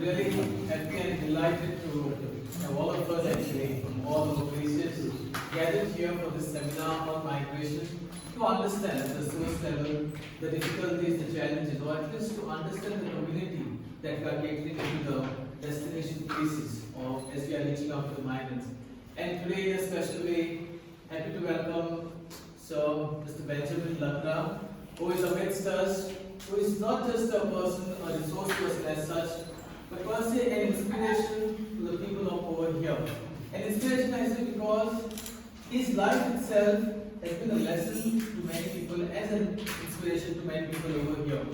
really happy and delighted to have all of us actually from all over places gathered here for this seminar on migration to understand at the source level the difficulties, the challenges, or at least to understand the community that we are catering into the destination places or as we are reaching out to the migrants. And today in a special way, happy to welcome Sir Mr. Benjamin Lakra, who is amidst us, who is not just a person, a resource person as such, but per se an inspiration to the people of over here. An inspiration I say because his life itself has been a lesson to many people, as an inspiration to many people over here.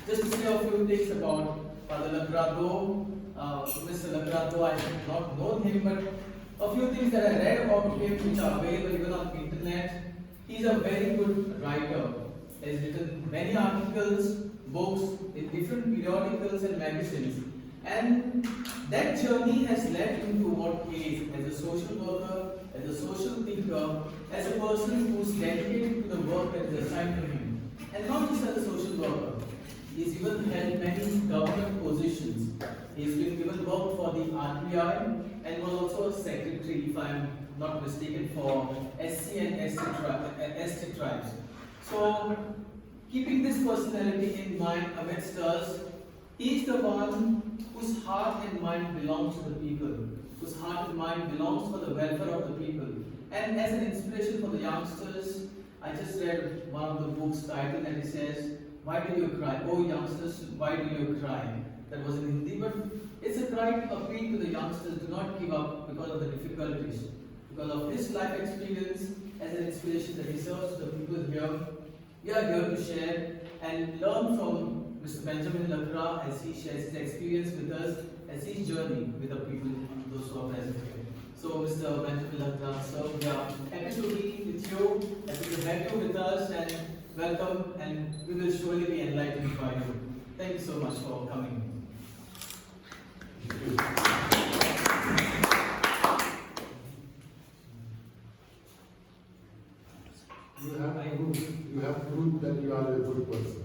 Just to say a few things about Father Lakra, though Mr. Lakra, though I have not known him, but a few things that I read about him which are available even on the internet. He's a very good writer. He has written many articles, books in different periodicals and magazines. And that journey has led him to what he is as a social worker, as a social thinker, as a person who's dedicated to the work that is assigned to him. And not just as a social worker. He's even held many government positions. He's been given work for the RBI and was also a secretary, if I'm not mistaken, for SC and ST tribes. So, keeping this personality in mind amidst us, he is the one whose heart and mind belongs to the people, whose heart and mind belongs for the welfare of the people. And as an inspiration for the youngsters, I just read one of the books titled and it says, "Why do you cry? Oh youngsters, why do you cry?" That was in Hindi, but it's a cry to appeal to the youngsters, do not give up because of the difficulties. Because of his life experience, as an inspiration that he serves the people here, we are here to share and learn from Mr. Benjamin Lakra as he shares his experience with us, as his journey with the people, those who are present here. So, Mr. Benjamin Lakra, sir, we are happy to be with you, happy to have you with us, and welcome, and we will surely be enlightened by you. Thank you so much for coming. You have proved that you are a good person.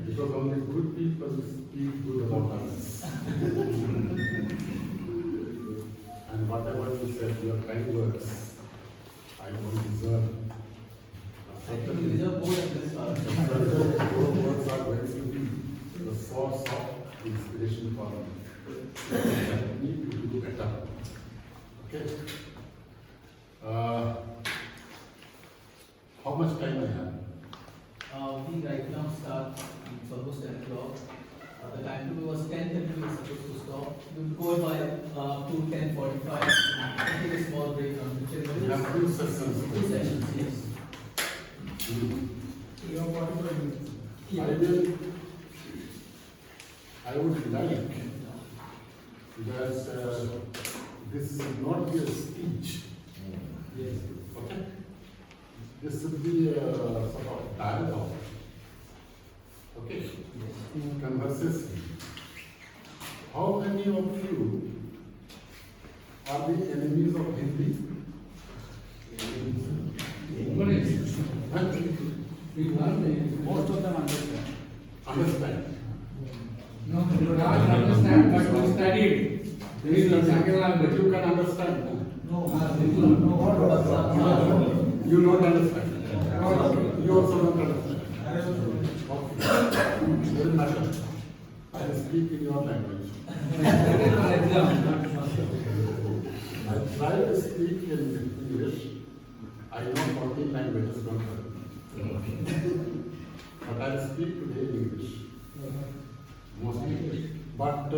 Because only good people speak good about others. And whatever you said, your kind words, I don't deserve. You deserve more than this, Your words are going to be the source of inspiration for me. I need to do better. Okay? How much time I have? We right now start, it's almost 10 o'clock. The time to was 10:30, we were supposed to stop. We will go by to 10:45. Take a small break from 15 minutes. We have two sessions. Two sessions, yes. You have 45 minutes. I would like that this should not be a speech. Yes. Okay? This should be a sort of dialogue. Okay? Yes. Conversation. How many of you are the enemies of Hindi? Most of them understand. Understand? No, they do not understand, but we studied. There is a second language. You can understand. No, they do not know what was You don't understand. You also don't understand. Okay. Doesn't matter. I will speak in your language. I try to speak in English. I know 14 languages, don't worry. But I speak today in English. Mostly. But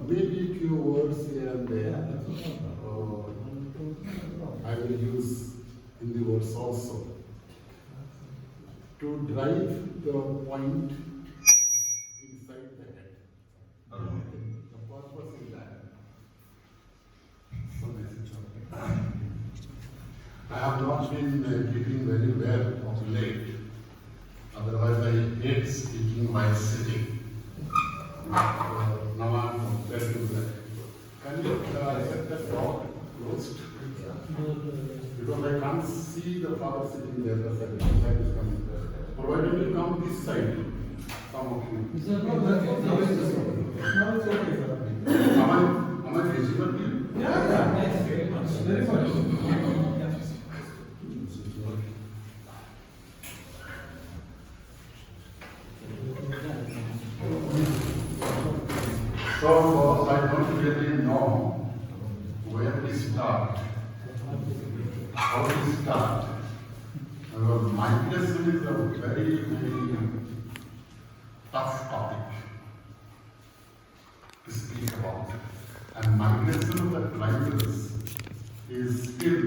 maybe few words here and there. I will use Hindi words also. To drive the point inside the head. The purpose is that. I have not been keeping very well of late. Otherwise, I hate speaking while sitting. Now I am glad to do that. Can you set that door closed? Because I can't see the father sitting there, the side is coming. Provided you come this side, some of you. So I don't really know where to start, how to start. Migration is a very, very tough topic to speak about. And migration of the tribals is still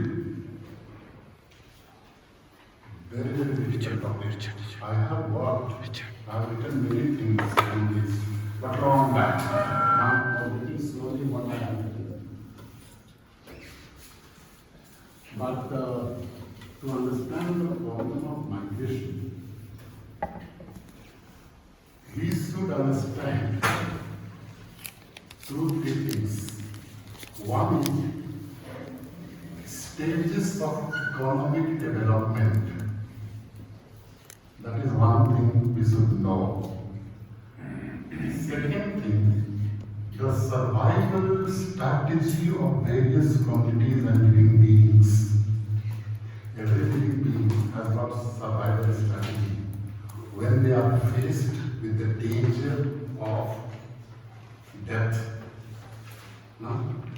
very, very difficult topic. I have worked, I have written many things on this, but long back. Now I'm writing slowly what I have written. But to understand the problem of migration, we should understand two things. One is stages of economic development. That is one thing we should know. Second thing, the survival strategy of various communities and living beings. Every living being has got survival strategy. When they are faced with the danger of death,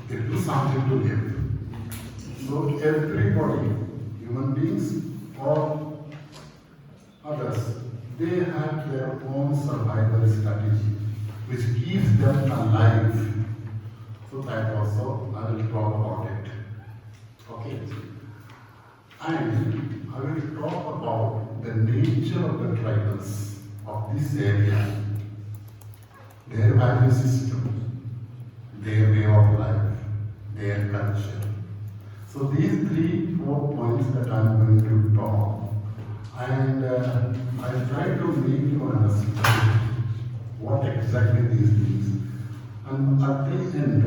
they do something to live. So everybody, human beings or others, they have their own survival strategy which keeps them alive. So that also I will talk about it. Okay. And I will talk about the nature of the tribals of this area, their value system, their way of life, their culture. So these 3-4 points that I am going to talk, and I try to make you understand what exactly these things. And at the end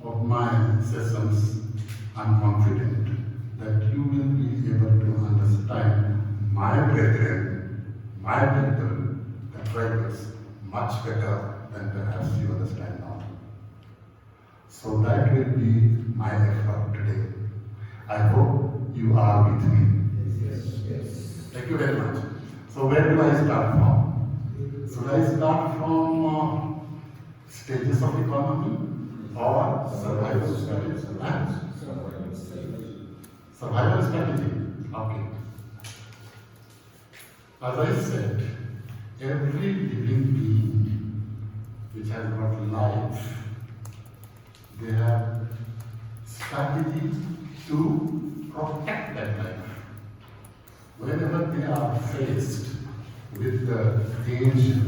of my sessions, I'm confident that you will be able to understand my brethren, my people, the tribals, much better than perhaps you understand now. So that will be my effort today. I hope you are with me. Yes. Thank you very much. So where do I start from? Should I start from stages of economy or survival strategy? Survival strategy. Okay. As I said, every living being which has got life, they have strategy to protect that life. Whenever they are faced with the danger,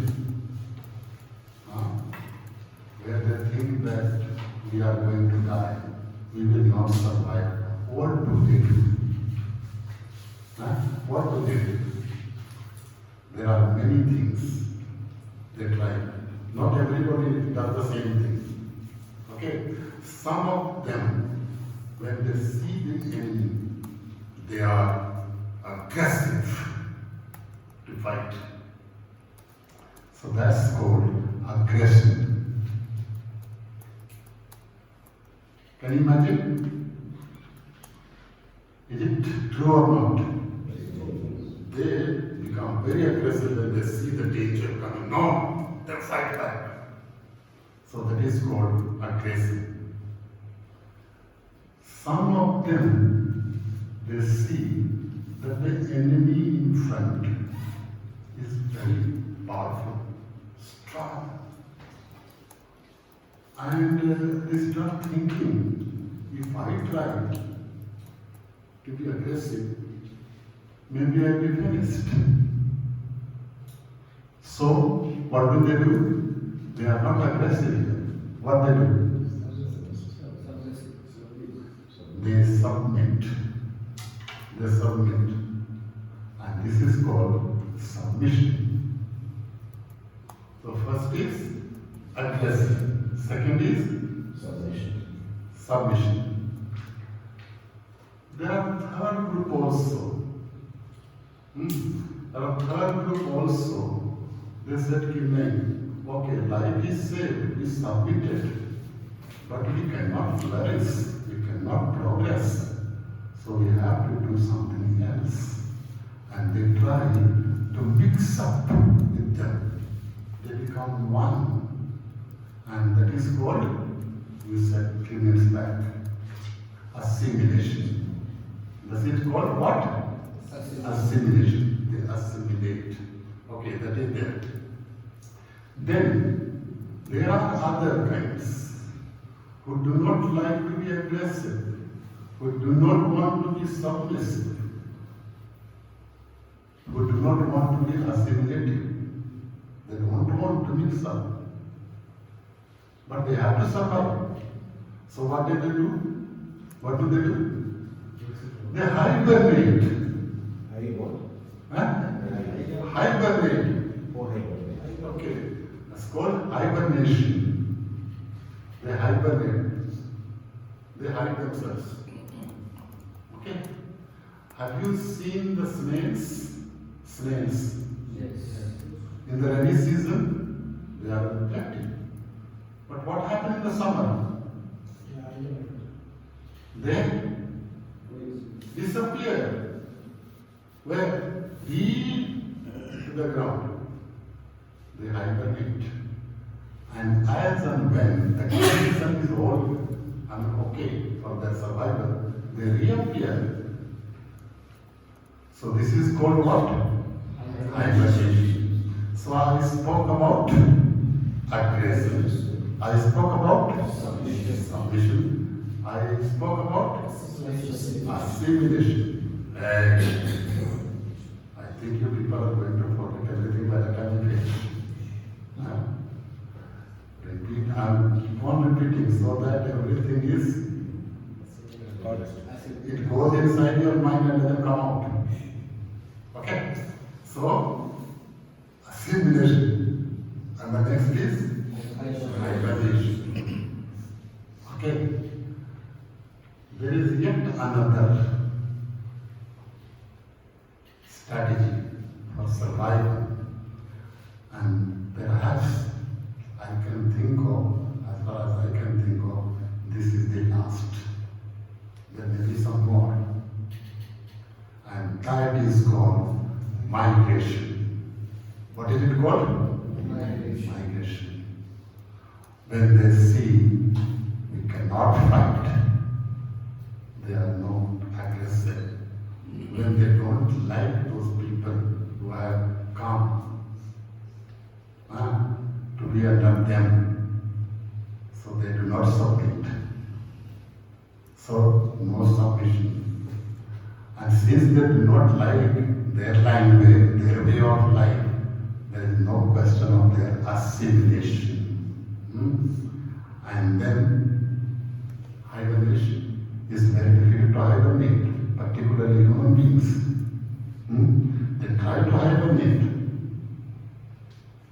where they think that we are going to die, we will not survive, what do they do? What do they do? There are many things they try. Not everybody does the same thing. Okay? Some of them, when they see the enemy, they are aggressive to fight. So that's called aggression. Can you imagine? Is it true or not? They become very aggressive when they see the danger coming. No, they fight back. So that is called aggression. Some of them, they see that the enemy in front is very powerful, strong. And they start thinking, if I try to be aggressive, maybe I'll be finished. So, what do? They are not aggressive. What they do? They submit. They submit. And this is called submission. So first is aggression. Second is submission. There are third group also. There are third group also. They said, okay, life is saved, we submitted, but we cannot flourish, we cannot progress. So we have to do something else. And they try to mix up with them. They become one. And that is called, you said 3 minutes back, assimilation. Does it called what? Assimilation. They assimilate. Okay, that is there. Then there are other kinds who do not like to be aggressive, who do not want to be submissive, who do not want to be assimilative. They don't want to mix up. But they have to survive. So what do they do? What do they do? They hibernate. Huh? Hibernate. Okay. It's called hibernation. They hibernate. They hide themselves. Okay. Have you seen the snails? Snails. Yes. In the rainy season, they are active. But what happened in the summer? They disappear. Where? Deep to the ground. They hibernate. And as and when the condition is all okay for their survival, they reappear. So this is called what? Hibernation. So I spoke about aggression. I spoke about submission. I spoke about assimilation. I think you people are going to forget everything by the time you finish. Repeat and keep on repeating so that everything is, it goes inside your mind and doesn't come out. Okay? So, assimilation. And the next is hibernation. Okay? There is yet another strategy for survival. And perhaps I can think of, as far as I can think of, this is the last. There may be some more. And that is called migration. What is it called? Migration. When they see we cannot fight, they are not aggressive. When they don't like those people who have come to be under them, so they do not submit. So no submission. And since they do not like their language, their way of life, there is no question of their assimilation. And then hibernation is very difficult to hibernate, particularly human beings. They try to hibernate,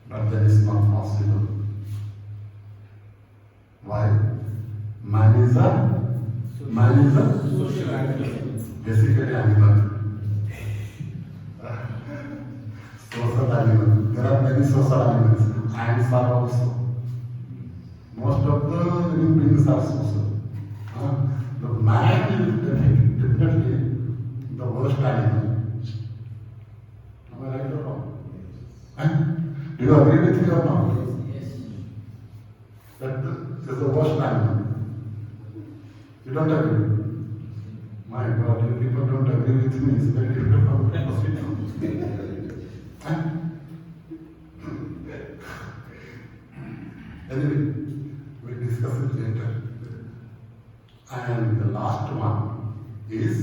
but that is not possible. Why? Man is a Social animal. basically animal. Social animal. There are many social animals. Ants are also. Most of the living beings are social. The man is definitely the worst animal. Am I right or wrong? Do you agree with me or not? Yes. That is the worst animal. You don't agree? My God, you people don't agree with me. It's very difficult for me to proceed. Anyway, we'll discuss it later. And the last one is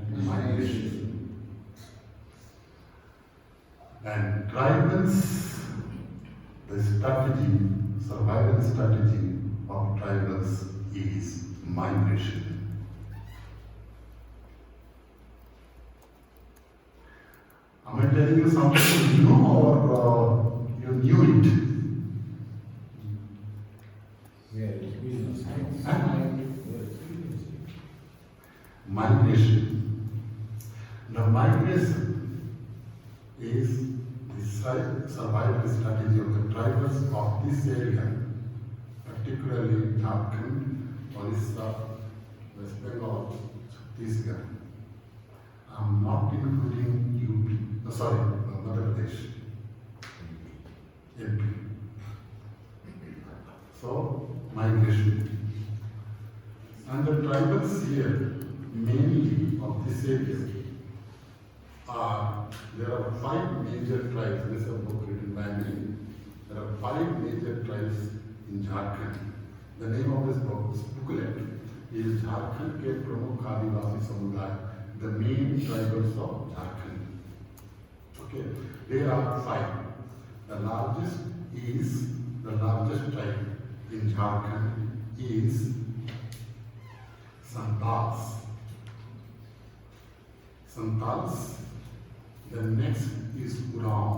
migration. And tribals, the strategy, survival strategy of tribals is migration. Am I telling you something new or you knew it? Migration. The migration is the survival strategy of the tribals of this area, particularly Jharkhand, Orissa, West Bengal, this guy. I'm not including UP, Madhya Pradesh, MP. So, migration. And the tribals here, mainly of this area, there are 5 major tribes. This is a book written by me. There are 5 major tribes in Jharkhand. The name of this booklet is Jharkhand ke Pramukh Adivasi Samudaya, the main tribals of Jharkhand. Okay, there are 5. The largest tribe in Jharkhand is Santals. The next is Uram.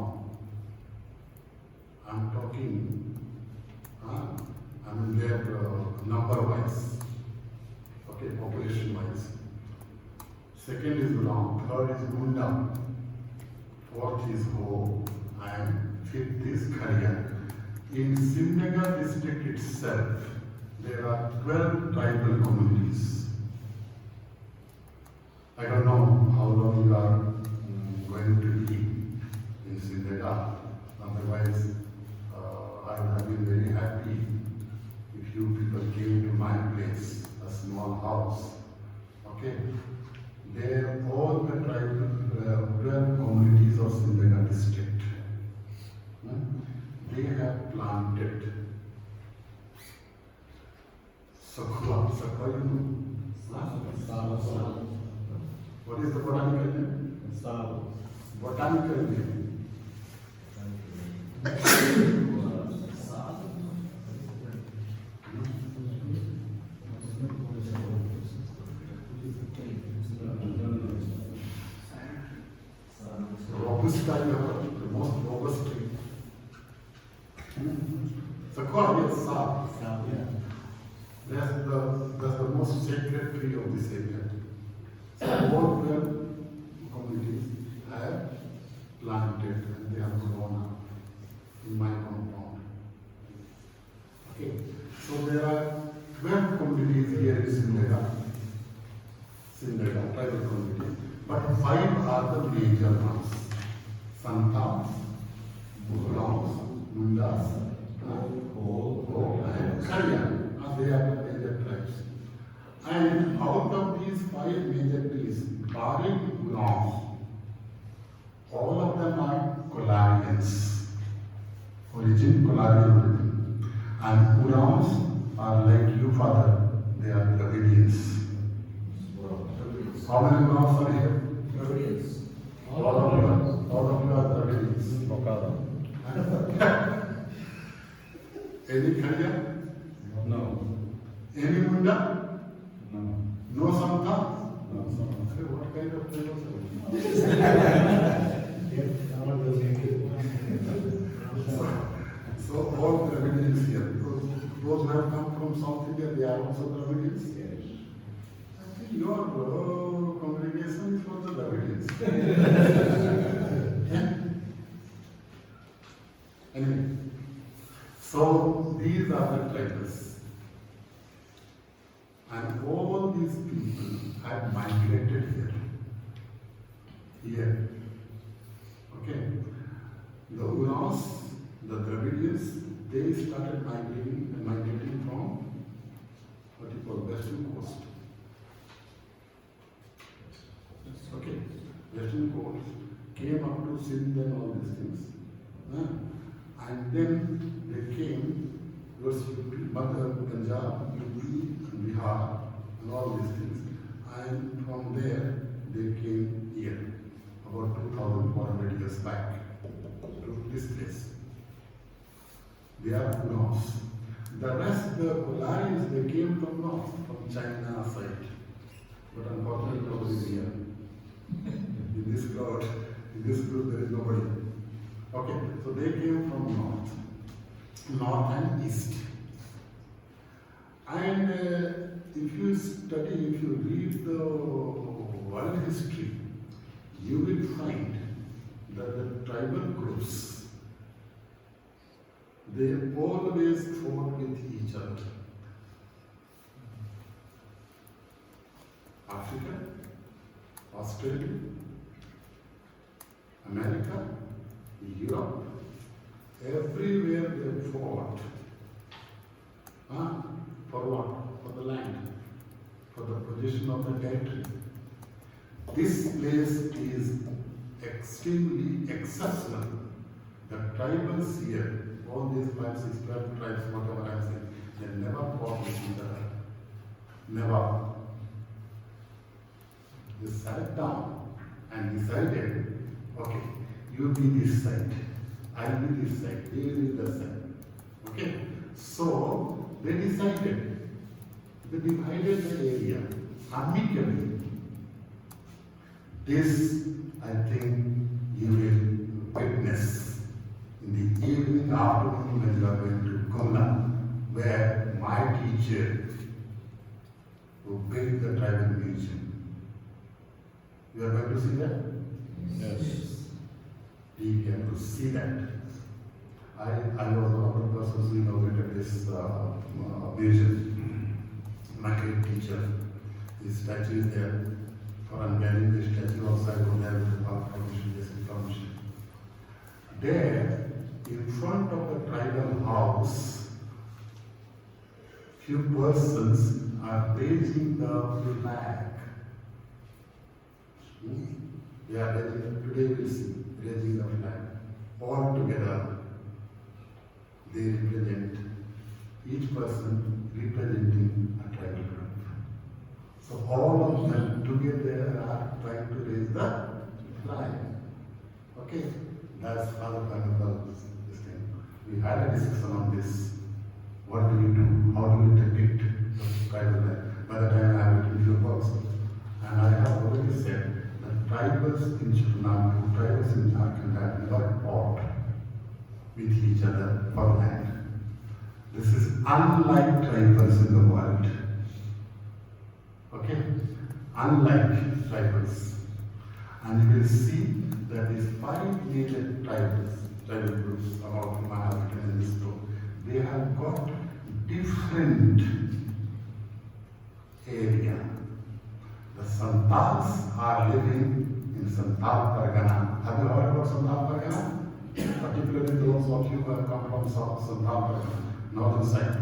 I'm talking, their number wise, okay, population wise. Second is Uram, third is Munda, fourth is Ho, and fifth is Kharia. In Simnagar district itself, there are 12 tribal communities. I don't know how long you are going to be in Simnagar. Otherwise, I would have been very happy if you people came to my place, a small house. Okay? There, all the tribal 12 communities of Simnagar district, they have planted Sakwa. Sakwa, you know? What is the botanical name? Botanical name. Robusta, the most robust tree. Sakwa, yes, Sal. That's the most sacred tree of this area. So all 12 communities have planted and they have grown up in my compound. Okay, so there are 12 communities here in Simnagar, tribal communities, but 5 are the major ones. Santals, Urams, Mundas, Ho, and Kharia. They are the major tribes. And out of these 5 major trees, barring Urams, all of them are Kolarians, origin Kolarian origin. And Urams are like you, Father, they are Dravidians. How many Urams are here? Dravidians. All of you are Dravidians. Any Kharia? No. Any Munda? No. No Santa? No. What kind of tribals So all Dravidians here. Those who have come from South India, they are also Dravidians? Yes. I think your congregation is for the Dravidians. Yeah? Anyway, so these are the tribals. And all these people have migrated here. Okay? The Urams, the Dravidians, they started migrating from what you call Western Coast. Okay? Western Coast came up to Sindh and all these things. And then they came towards Punjab, UP, and Bihar, and all these things. And from there, they came here, about 2,400 years back, to this place. They are Urams. The rest, the Kolarians, they came from north, from China side. But unfortunately, nobody is here. In this crowd, in this group, there is nobody. Okay, so they came from north and east. And if you study, if you read the world history, you will find that the tribal groups, they always fought with each other. Africa, Australia, America, Europe, everywhere they fought. For what? For the land, for the possession of the territory. This place is extremely exceptional. The tribals here, all these 5, 6, 12 tribes, whatever I'm saying, they never fought with each other. Never. They sat down and decided, okay, you be this side, I'll be this side, they will be this side. Okay? So they decided, they divided the area amicably. This, I think, you will witness in the evening, afternoon when you are going to Kumla, where my teacher who built the tribal museum. You are going to see that? Yes. You can to see that. I was one of the persons who inaugurated this museum. My great teacher. His statue is there. For unveiling the statue outside on there with the permission, basic permission. There, in front of the tribal house, few persons are raising the flag. They are raising, today we see, raising the flag. All together, they represent, each person representing a tribal group. So all of them together are trying to raise the flag. Okay, that's Father Panapal's this thing. We had a discussion on this. What do we do? How do we depict the tribal flag? By the time I have to do also. And I have already said that tribals in Chittanam, tribals in Jharkhand have never fought with each other for land. This is unlike tribals in the world. Okay? Unlike tribals. And you will see that these 5 major tribal groups about whom I have written in this book, they have got different area. The Santals are living in Santal Pargana. Have you heard about Santal Pargana? Particularly those of you who have come from South Santal Pargana, northern side.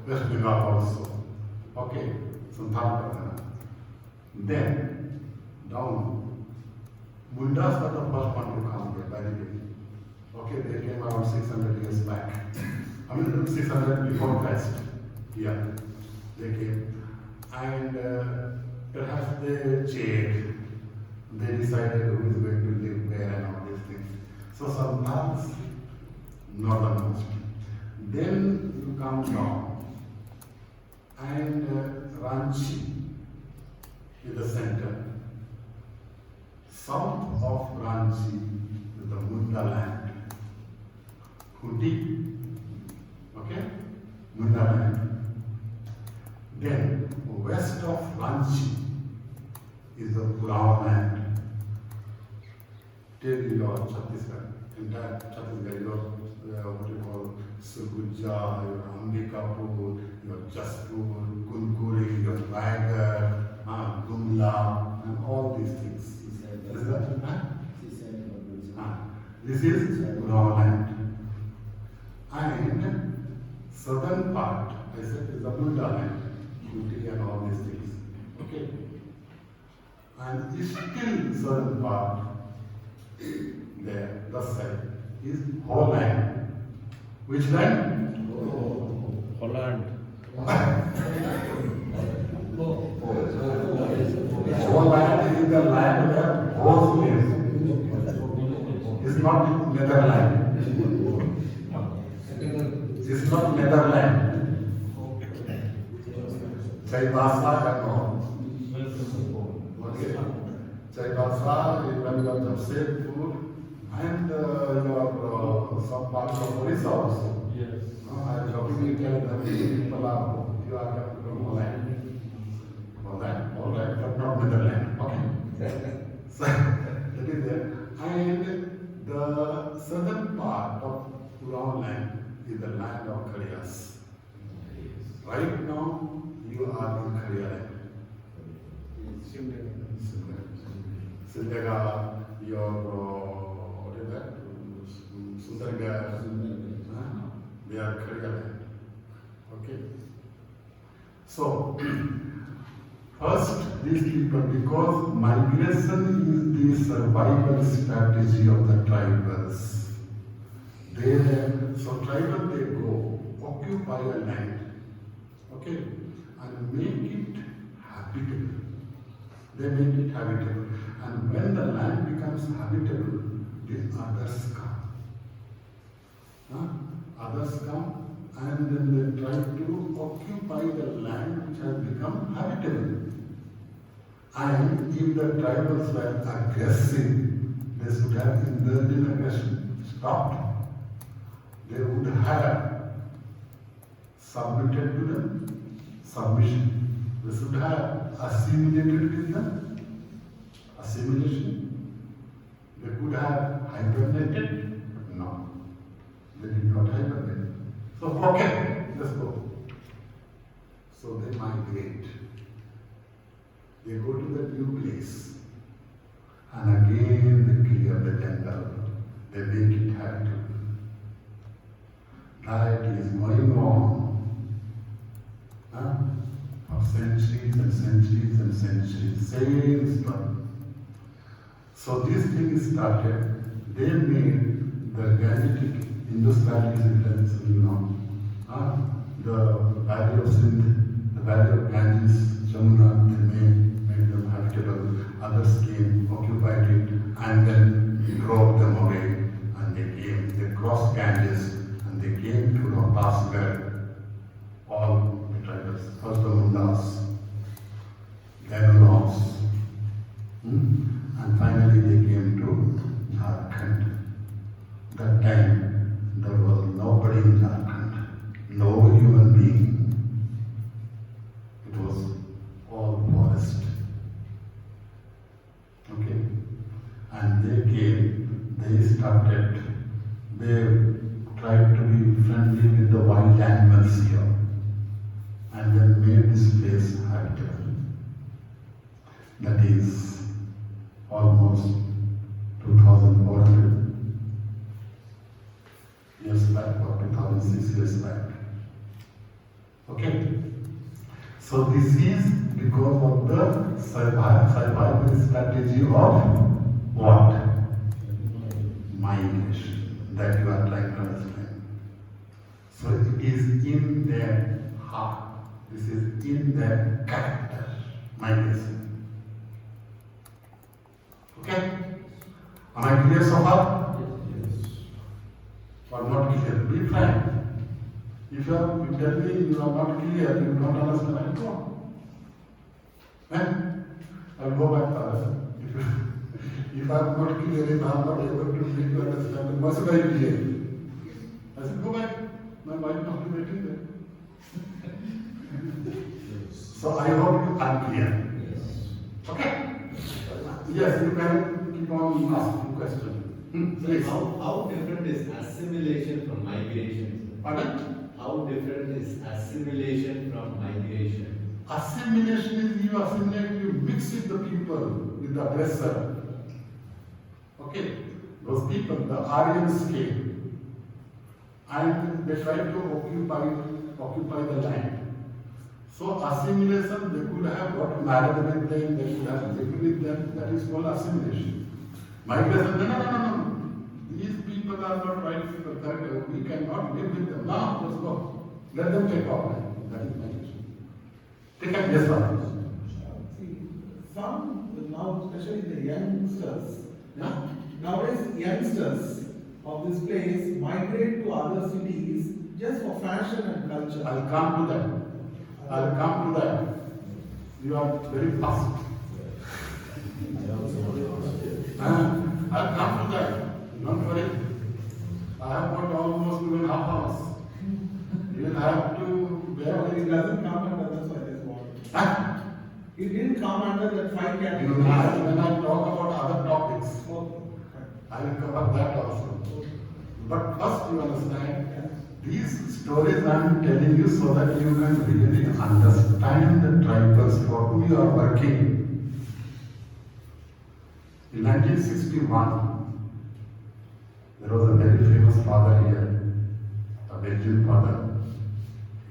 West Bengal also. Okay, Santal Pargana. Then, down, Mundas were the first one to come here, by the way. Okay, they came around 600 years back. 600 before Christ. Yeah, they came. And perhaps they checked. They decided who is going to live where and all these things. So sometimes northernmost. Then you come down and Ranchi is the center. South of Ranchi is the Munda land. Huti. Okay? Munda land. Then west of Ranchi is the Purao land. Take your Chhattisgarh, entire Chhattisgarh, your what you call Surguja, your Ambikapur, your Jaspur, Kunkuri, your Raigarh, Gumla, and all these things. This is Purao land. And southern part, I said, is the Munda land. Beauty and all these things. Okay? And still southern part, there, the side, is Holland. Which land? Holland. Holland is the land where horse lives. It's not Netherlands. It's not Netherlands. Chaibasa and all. Okay. Chaibasa is when you are Jamshedpur and your some parts of Orissa also. Yes. I am talking in Kerala, people are, you are coming from Holland. Holland, all right, but not Netherlands. Okay. So that is there. And the southern part of Purao land is the land of Khariyas. Right now, you are in Khariya land. their career land. Okay? So, first, these people, because migration is the survival strategy of the tribals. So tribal they go, occupy a land, okay, and make it habitable. They make it habitable. And when the land becomes habitable, the others come. Others come and then they try to occupy the land which has become habitable. And if the tribals were aggressive, they should have indulged in aggression, stopped. They would have submitted to them, submission. They should have assimilated with them, assimilation. They could have hibernated, but no, they did not hibernate. So, okay, let's go. So they migrate. They go to the new place. And again they clear the jungle. They make it habitable. That is going on for centuries and centuries and centuries. Same story. So this thing started. They made the Gangetic Indus-Valley civilization, the valley of Sindh, the valley of Ganges, Jamuna, they made them habitable. Others came, occupied it, and then drove them away. And they came, they crossed Ganges, and they came to the pass where all the tribes, first the Mundas, then the Laos, and finally they came to Jharkhand. That time there was nobody in Jharkhand, no human being. It was all forest. Okay? And they came, they started, they tried to be friendly with the wild animals here and then made this place habitable. That is almost 2,400 years back or 2006 years back. Okay? So this is because of the survival strategy of what? Migration that you are trying to understand. So it is in their heart. This is in their character. Migration. Okay? Am I clear so far? Yes. Or not clear? Be frank. If you tell me you are not clear, you don't understand, I'll go on. I'll go back to others. If I am not clear, if I am not able to make you understand, then must I be clear? I said, go back. My wife not waiting there. So I hope you are clear. Okay? Yes, you can keep on asking questions. So Please. how different is assimilation from migration? Pardon? How different is assimilation from migration? Assimilation is you assimilate, you mix with the people, with the aggressor. Okay? Those people, the Aryans came and they tried to occupy the land. So assimilation, they could have got married with them, they could have lived with them, that is called assimilation. Migration, no. These people are not right people, correct? We cannot live with them. No, let's go. Let them take off. That is migration. Take up, yes, sir. See, some now, especially the youngsters, Yeah? nowadays youngsters of this place migrate to other cities just for fashion and culture. I'll come to that. You are very fast. I'll come to that. Don't worry. I have got almost 2.5 hours. You will have to bear No, with it me. doesn't come under, that's why this one. Huh? It didn't come under that 5 When categories. I talk about other topics, Okay. I will cover that also. But first you understand, these stories I am telling you so that you can really understand the tribals for whom you are working. In 1961, there was a very famous father here, a Belgian Indian father,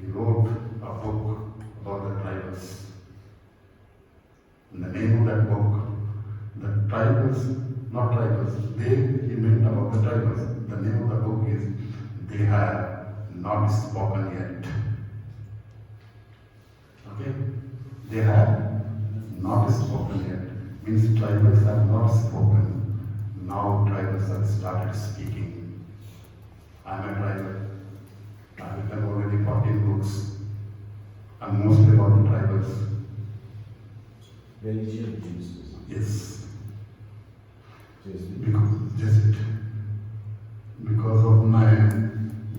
he wrote a book about the tribals. And the name of that book, the tribals, not tribals, he meant about the tribals. The name of the book is They Have Not Spoken Yet. Okay? They have not spoken yet. Means tribals have not spoken. Now tribals have started speaking. I am a tribal. I have written already 14 books. And mostly about the tribals. Religion Jesus. Yes. Jesus. Because of my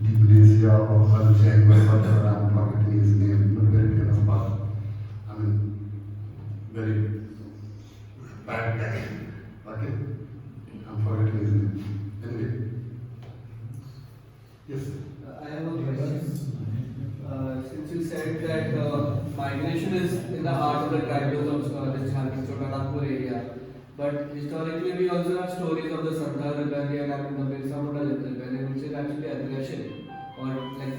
dementia or Alzheimer's, whatever, I'm forgetting his name, but very famous father. I mean, very bad guy. Okay? I'm forgetting his name. Anyway. Yes. I have a question. Since you said that migration is in the heart of the tribals of this Jharkhand Chotanagpur area, but historically we also have stories of the Sardar rebellion and the Birsa Munda rebellion, which is actually aggression or like.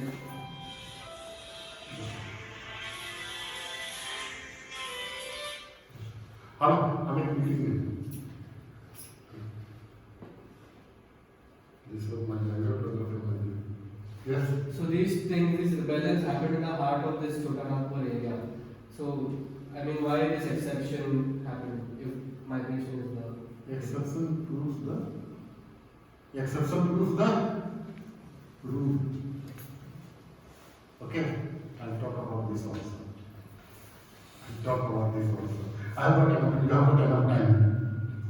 Hello? I mean, this was my younger. Yes. So these things, these rebellions happened in the heart of this Chotanagpur area. So I mean, why this exception happened if migration is the Exception proves the rule. Okay, I'll talk about this also. I have got enough time.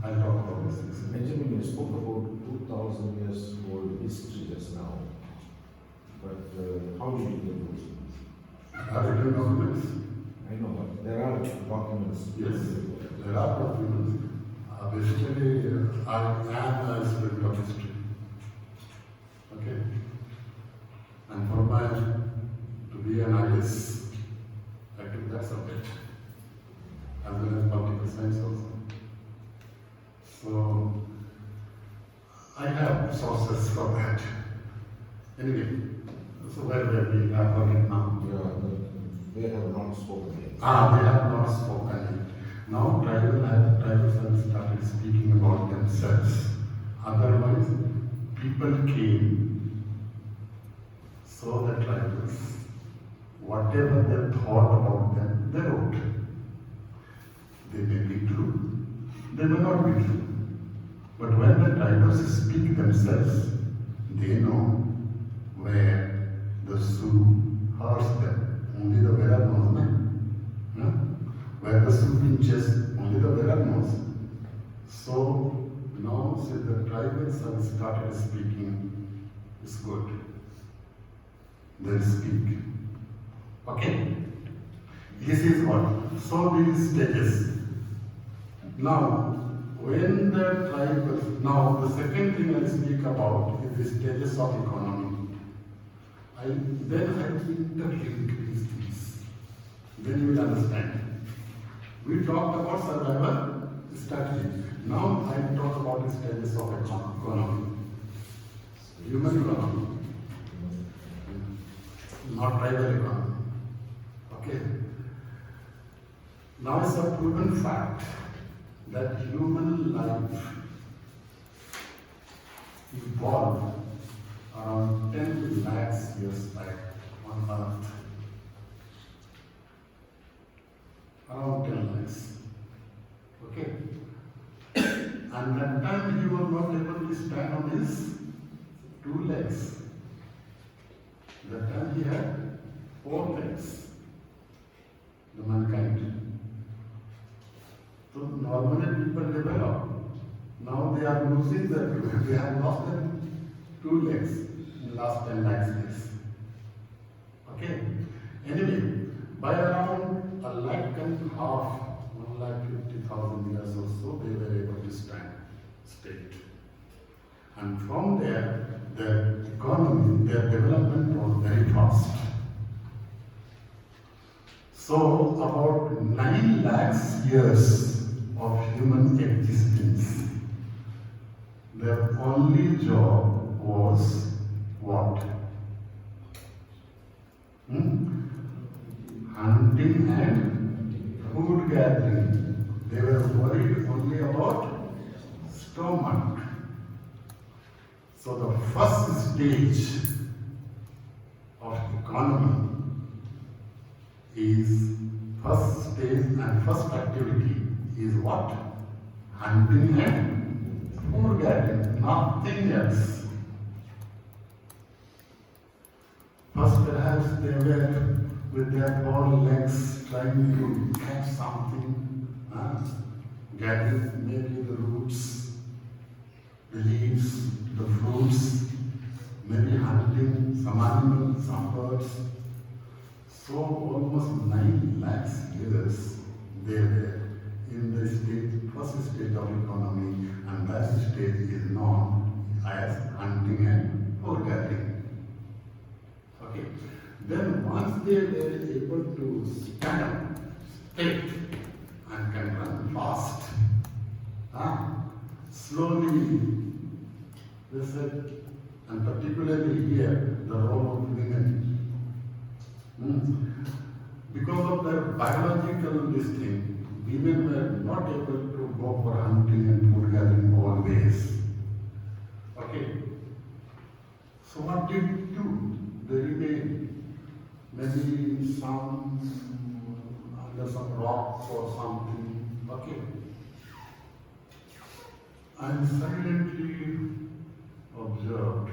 I'll talk about this. Benjamin, you spoke about 2000 years old history just now. But how do you get those things? I have written documents. I know, but there are documents. Yes, there are documents. Basically, I am a student of history. Okay? And for my, to be an IS, I took that subject, as well as political science also. So, I have sources for that. Anyway, so where were we? I forget now. They have not spoken yet. They have not spoken yet. Now tribals have started speaking about themselves. Otherwise, people came, saw the tribals, whatever they thought about them, they wrote. They may be true, they may not be true. But when the tribals speak themselves, they know where the Sioux hurts them. Only the wearer knows, no? Where the Sioux pinches, only the wearer knows. So now, since the tribals have started speaking, it's good. They'll speak. Okay? This is what. So these stages. Now, when the tribals, now the second thing I'll speak about is the stages of economy. Then I interlink these things. Then you will understand. We talked about survival strategy. Now I talk about the stages of economy. Human economy. Not tribal economy. Okay. Now it's a proven fact that human life evolved around 10 lakhs years back on Earth. Around 10 lakhs. Okay? And that time he was not able to stand on his 2 legs. That time he had 4 legs. The mankind. So normally people develop. Now they are losing their, they have lost their 2 legs in the last 10 lakhs years. Okay? Anyway, by around 1.5 lakh, 1,50,000 years or so, they were able to stand straight. And from there, their economy, their development was very fast. So, about 9 lakhs years of human existence, their only job was what? hunting and food gathering. They were worried only about stomach. So the first stage of economy is first stage and first activity is what? Hunting and food gathering, nothing else. First perhaps they were with their four legs trying to catch something, gathering maybe the roots, the leaves, the fruits, maybe hunting some animals, some birds. So almost 9 lakhs years they were in the stage, first stage of economy, and that stage is known as hunting and food gathering. Okay. Then once they were able to stand up straight and can run fast, slowly they said, and particularly here, the role of women. Because of their biological thing, women were not able to go for hunting and food gathering always. Okay. So what did they do? They remained maybe some under some rocks or something. Okay. And silently observed.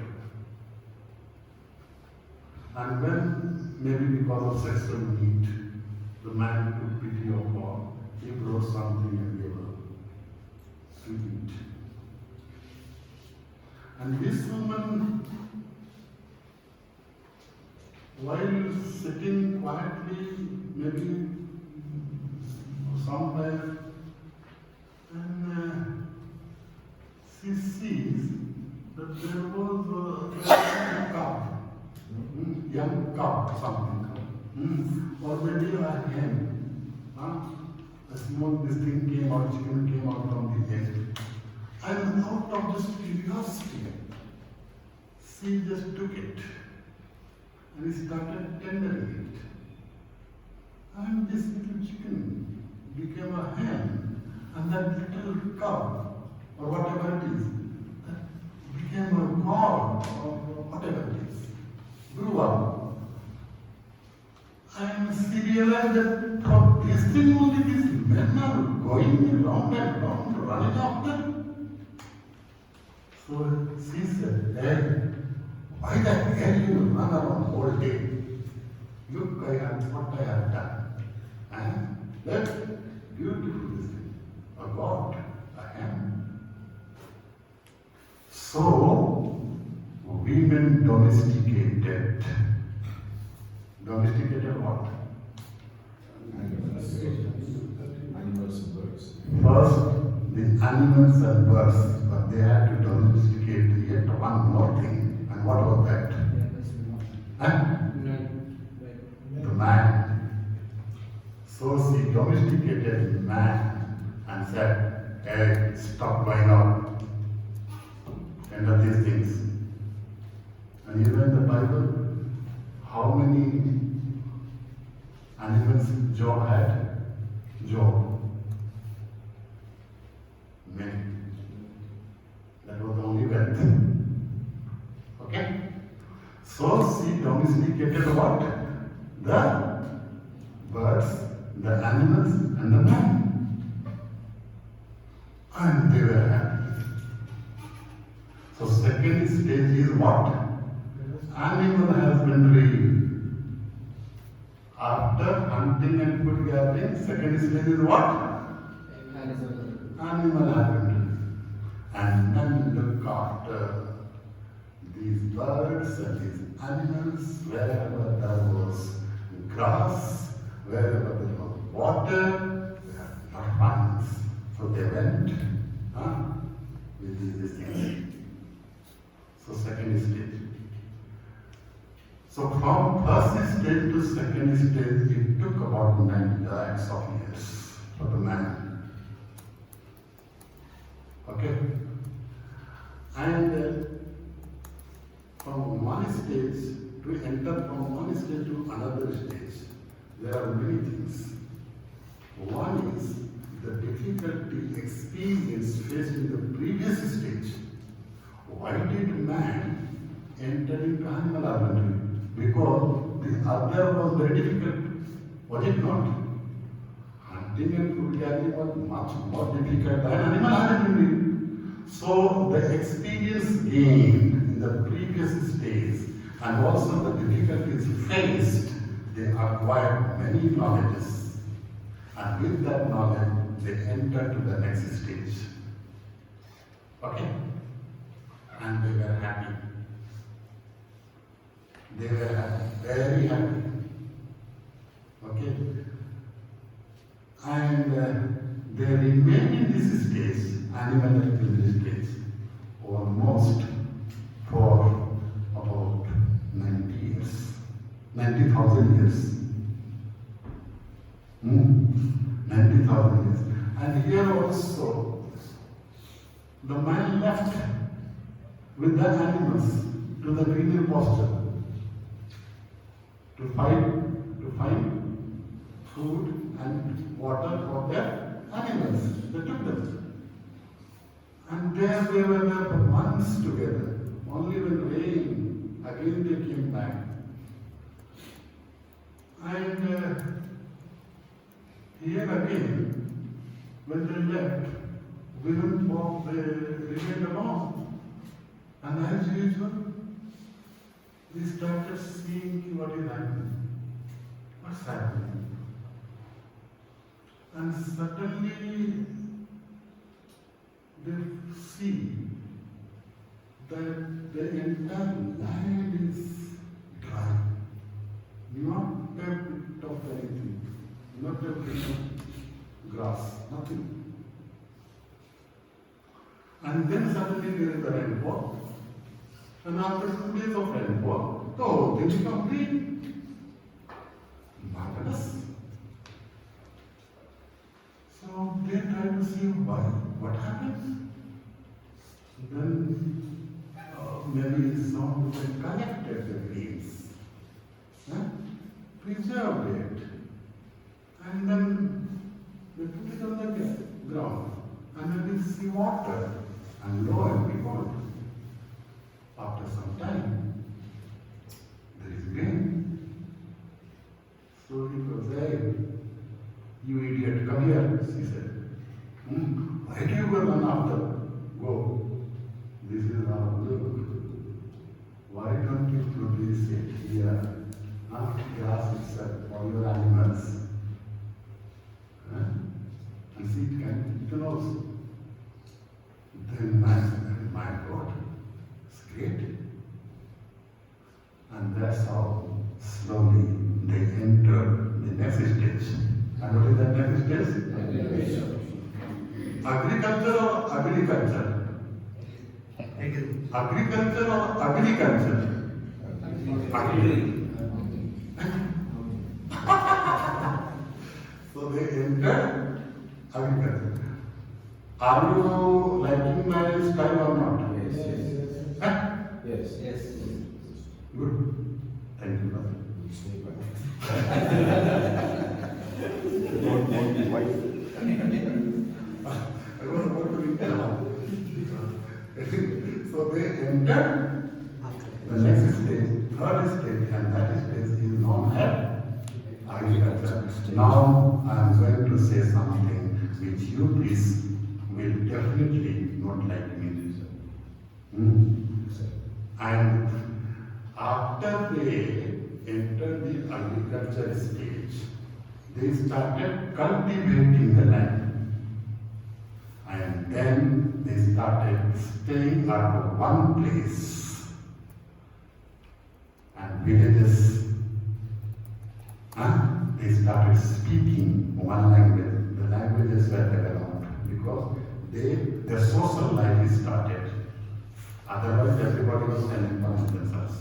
And when, maybe because of sexual need, the man took pity of her, he brought something and gave her to eat. And this woman, while sitting quietly, maybe somewhere, and she sees that there was a cow. Young cow, something. Or maybe a hen. A small this thing came out, chicken came out from the egg. And out of this curiosity, she just took it and started tendering it. And this little chicken became a hen, and that little cow, or whatever it is, that became a god, or whatever it is. Grew up. And she realized that for this thing only these men are going round and round, running after. So she said, hey, why the hell you run around all day? Look, what I have done. And that beautiful thing, a god, a hen. So, women domesticated. Domesticated what? Animals and birds. First, the animals and birds, but they had to domesticate yet one more thing. And what was that? The man. So she domesticated man and said, hey, stop going out. End of these things. And even in the Bible, how many animals Job had? Job. Many. That was the only wealth. Okay? So she domesticated what? The birds, the animals, and the man. And they were happy. So second stage is what? Animal husbandry. After hunting and food gathering, second stage is what? Animal husbandry. And men look after these birds and these animals wherever there was grass, wherever there was water, there are not funds. So they went with these things. So second stage. So from first stage to second stage, it took about 9 lakhs of years for the man. Okay? And from one stage to enter from one stage to another stage, there are many things. One is the difficulty experienced faced in the previous stage. Why did man enter into animal husbandry? Because the other was very difficult, was it not? Hunting and food gathering was much more difficult than animal husbandry. So the experience gained in the previous stage and also the difficulties faced, they acquired many knowledges. And with that knowledge, they enter to the next stage. Okay? And they were happy. They were happy, very happy. Okay? And they remained in this stage, animal stage, almost for about 90 years. 90,000 years. 90,000 years. And here also, the man left with the animals to the greener pasture to find food and water for their animals. They took them. And there they were there for months together. Only when rain, again they came back. And here again, when they left, women walked, they remained alone. And as usual, we started seeing what is happening. What's happening? And suddenly they see that the entire land is dry. Not a bit of anything, not a bit of grass, nothing. And then suddenly there is a rainfall. And after 2 days of rainfall, the whole thing becomes green. Marvelous. So they try to see why, what happened. Then maybe some people collected the greens, preserved it, and then they put it on the ground, and then we see water, and lo and behold, after some time, there is rain. So he was there. You idiot, come here, she said. Why do you go run after? Go. This is our look. Why don't you produce it here? Grass itself for your animals. And see, it can also. Then my God, it's great. And that's how slowly they enter the next stage. And what is that next stage? Agriculture or agriculture? Agriculture or agriculture? So they enter agriculture. Are you liking my style or not? Yes. Huh? Yes. Yes. Good. Thank you, brother. Don't want the wife. I don't want to be So they enter the next stage, third stage, and that stage is known as agriculture. Now I am going to say something which you please will definitely not like me. And after they enter the agriculture stage, they started cultivating the land. And then they started staying at one place. And villages, they started speaking one language. The languages were developed because their social life is started. Otherwise, everybody was standing among themselves.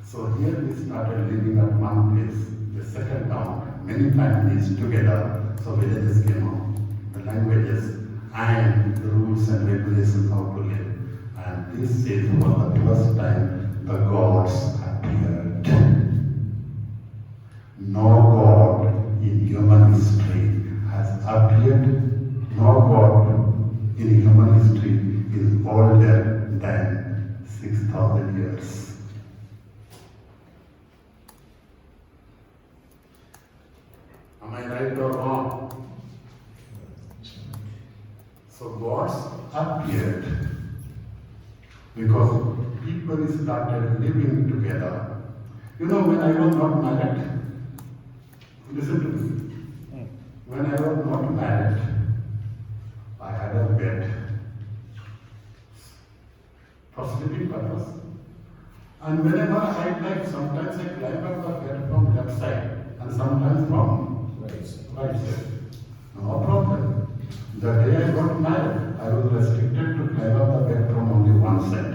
So here they started living at one place. They settled down. Many families together. So villages came out. The languages and the rules and regulations how to live. And this is for the first time the gods appeared. No god appeared, no God in human history is older than 6,000 years. Am I right or wrong? So gods appeared because people started living together. You know, when I was not married, listen to me. When I was not married, I had a bed for sleeping purpose. And whenever I like, sometimes I climb up the bed from left side and sometimes from right side. No problem. The day I got married, I was restricted to climb up the bed from only one side.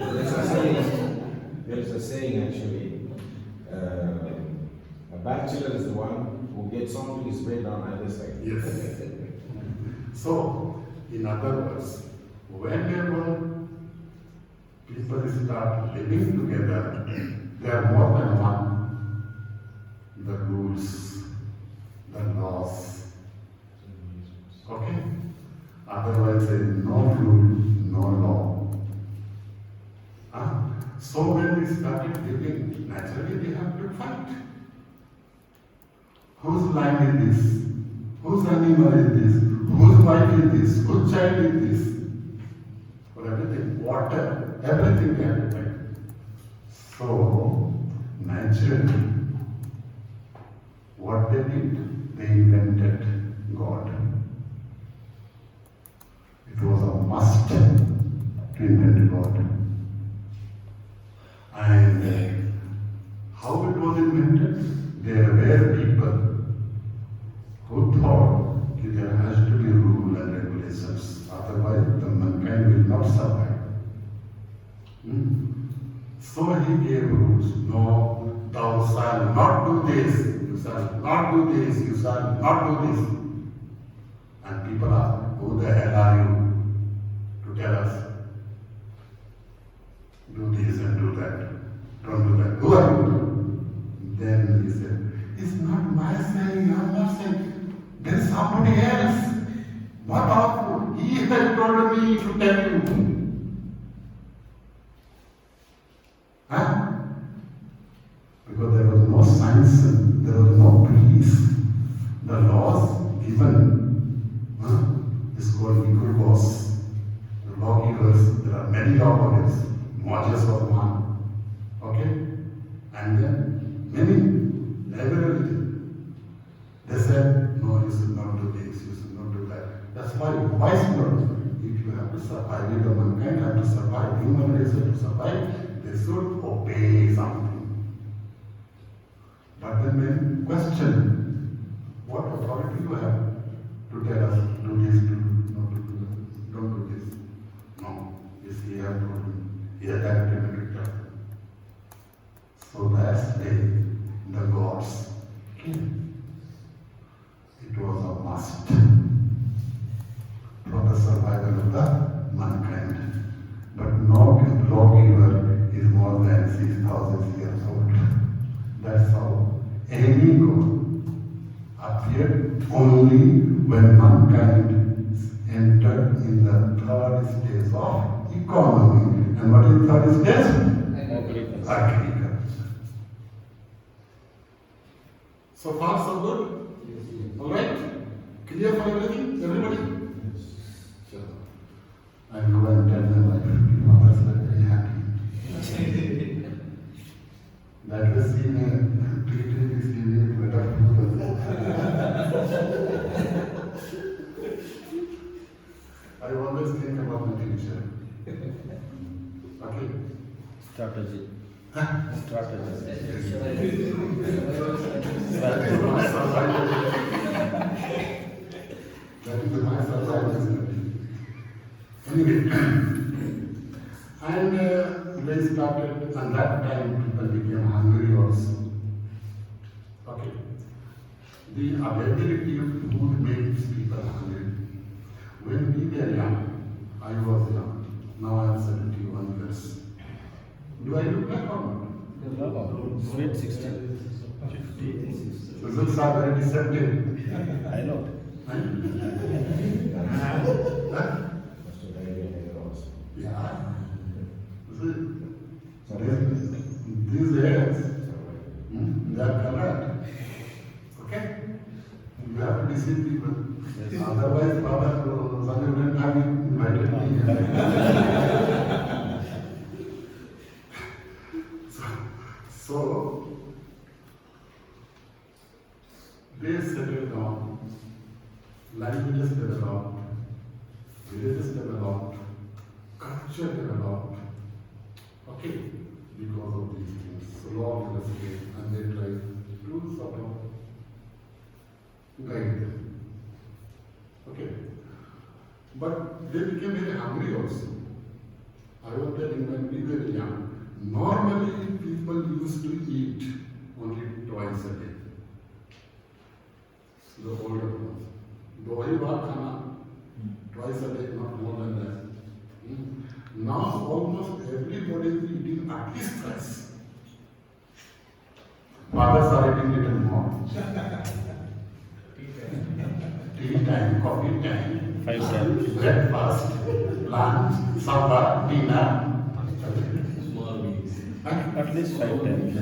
There's a saying. There's a saying actually. A bachelor is the one who gets onto his bed on either side. Yes. So, in other words, whenever people start living together, they are more than one. The rules, the laws. Okay? Otherwise, there is no rule, no law. So when we started living, naturally we have to fight. Whose land is this? Whose animal is this? Whose wife is this? Whose child is this? For everything, water, everything we have to fight. So, naturally, what they did, they invented God. It was a must to invent God. And how it was invented? There were people who thought that there has to be rule and regulations, otherwise the mankind will not survive. So he gave rules. No, thou shalt not do this, you shall not do this, you shall not do this. And people ask, who the hell are you to tell us? Do this and do that. Don't do that. Who are you? Then he said, it's not my saying, I'm not saying. There is somebody else. More powerful. He has told me to tell you. Huh? Because there was no science, there was no peace. The laws given is called equal laws. The lawgivers, there are many lawgivers. Moses was one. Okay? And then many, liberally, they said, no, you should not do this, you should not do that. That's why wise people, if you have to survive, if the mankind have to survive, human race have to survive, they should obey something. But then when question, what authority you have to tell us, do this, not to do that, don't do this. No, yes, he has told me. He has directed me to tell. So that's the gods came. It was a must for the survival of the mankind. But no lawgiver is more than 6,000 years old. That's how any God appeared only when mankind entered in the third stage of economy. And what is third stage? Agriculture. So far, so good? Alright? Clear for everything? Everybody? Sure. I'll go and tell my wife, mothers are very happy. That was seen treated this evening with better food. I always think about the future. Okay? Strategy. That is my survival. Anyway, and they started, and that time people became hungry also. Okay. The availability of food makes people hungry. When we were young, I was young. Now I am 71 years. Do I look like or not? No, sweet 60. So looks are very deceptive. I know. Right? Huh? Mr. Diane here also. Yeah. See, these hairs, they are colored. Okay? You have to deceive people. Otherwise, Baba, Sanjay wouldn't have invited me. So, they settled down, languages developed, villages developed, culture developed. Okay, because of these things. So long let us wait, and they try to sort of guide them. Okay. But they became very hungry also. I was telling when we were young, normally people used to eat only twice a day. The older ones. Dohi baat khana, twice a day, not more than that. Now almost everybody is eating at least thrice. Fathers are eating little more. Tea time, coffee time, 5 times. breakfast, lunch, supper, dinner. Small wings. At least 5 times.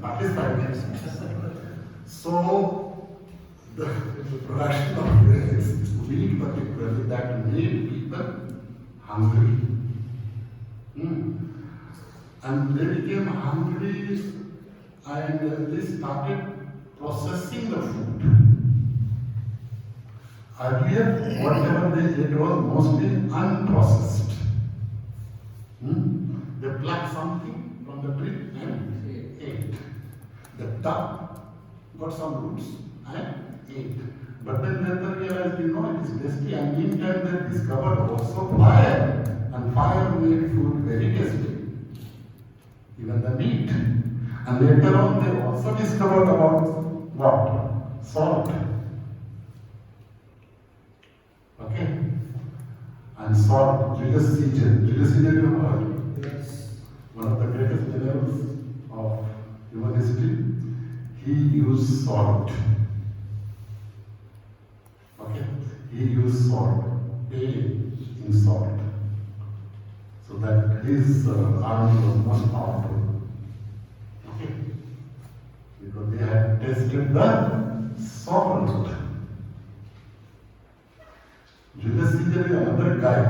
At least 5 times. So the production of grains, wheat particularly, that made people hungry. And they became hungry and they started processing the food. Earlier, whatever they ate was mostly unprocessed. They plucked something from the tree and ate. The duck got some roots and ate. But then later realized, it is tasty, and in time they discovered also fire. And fire made food very tasty, even the meat. And later on they also discovered about what? Salt. Okay? And salt, Julius Caesar. Julius Caesar, you have heard? Yes. One of the greatest generals of human history. He used salt. Okay? He used salt, pain in salt. So that his army was much powerful. Okay? Because they had tested the salt. Julius Caesar is another guy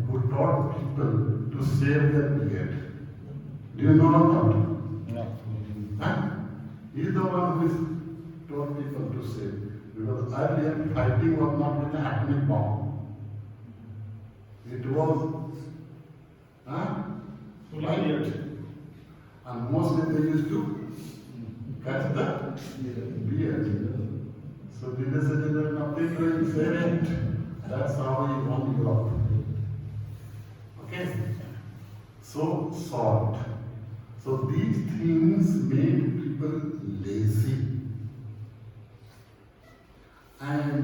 who taught people to save their beard. Do you know or not? No. Huh? He is the one who is taught people to save. Because earlier fighting was not with an atomic bomb. It was light. And mostly they used to catch the beard. So Julius Caesar had nothing to save it. That's how he won Europe. Okay? So salt. So these things made people lazy. And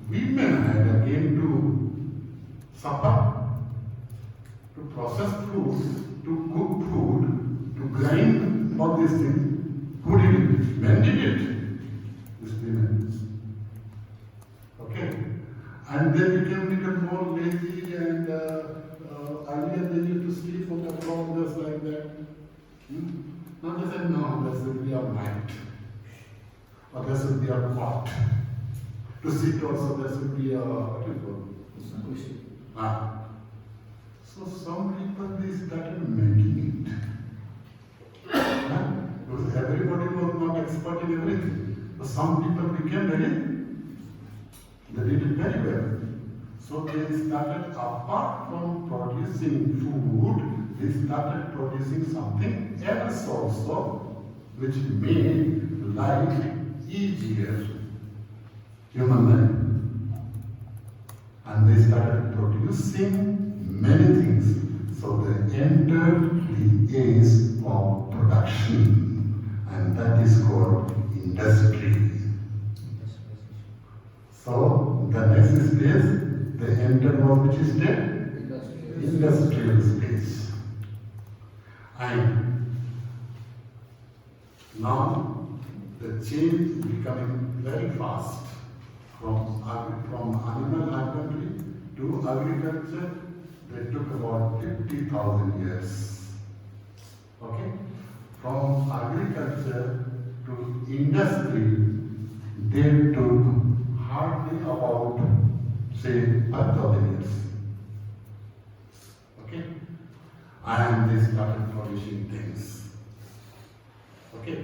women had again to suffer, to process food, to cook food, to grind all these things. Who did it? Men did it. These women. Okay? And they became little more lazy, and earlier they used to sleep on the floor just like that. Now they said, no, there should be a mat. Or there should be a cot. To sit also there should be a, what do you call it? So some people, they started making it. Because everybody was not expert in everything. So some people became they did it very well. So they started, apart from producing food, they started producing something else also, which made life easier. Human life. And they started producing many things. So they entered the age of production, and that is called industry. So the next stage, they entered entered was which state? Industrial space. And now the change is becoming very fast from animal husbandry to agriculture. They took about 50,000 years. Okay? From agriculture to industry, they took hardly about, say, 1,000 years. Okay? And they started producing things. Okay?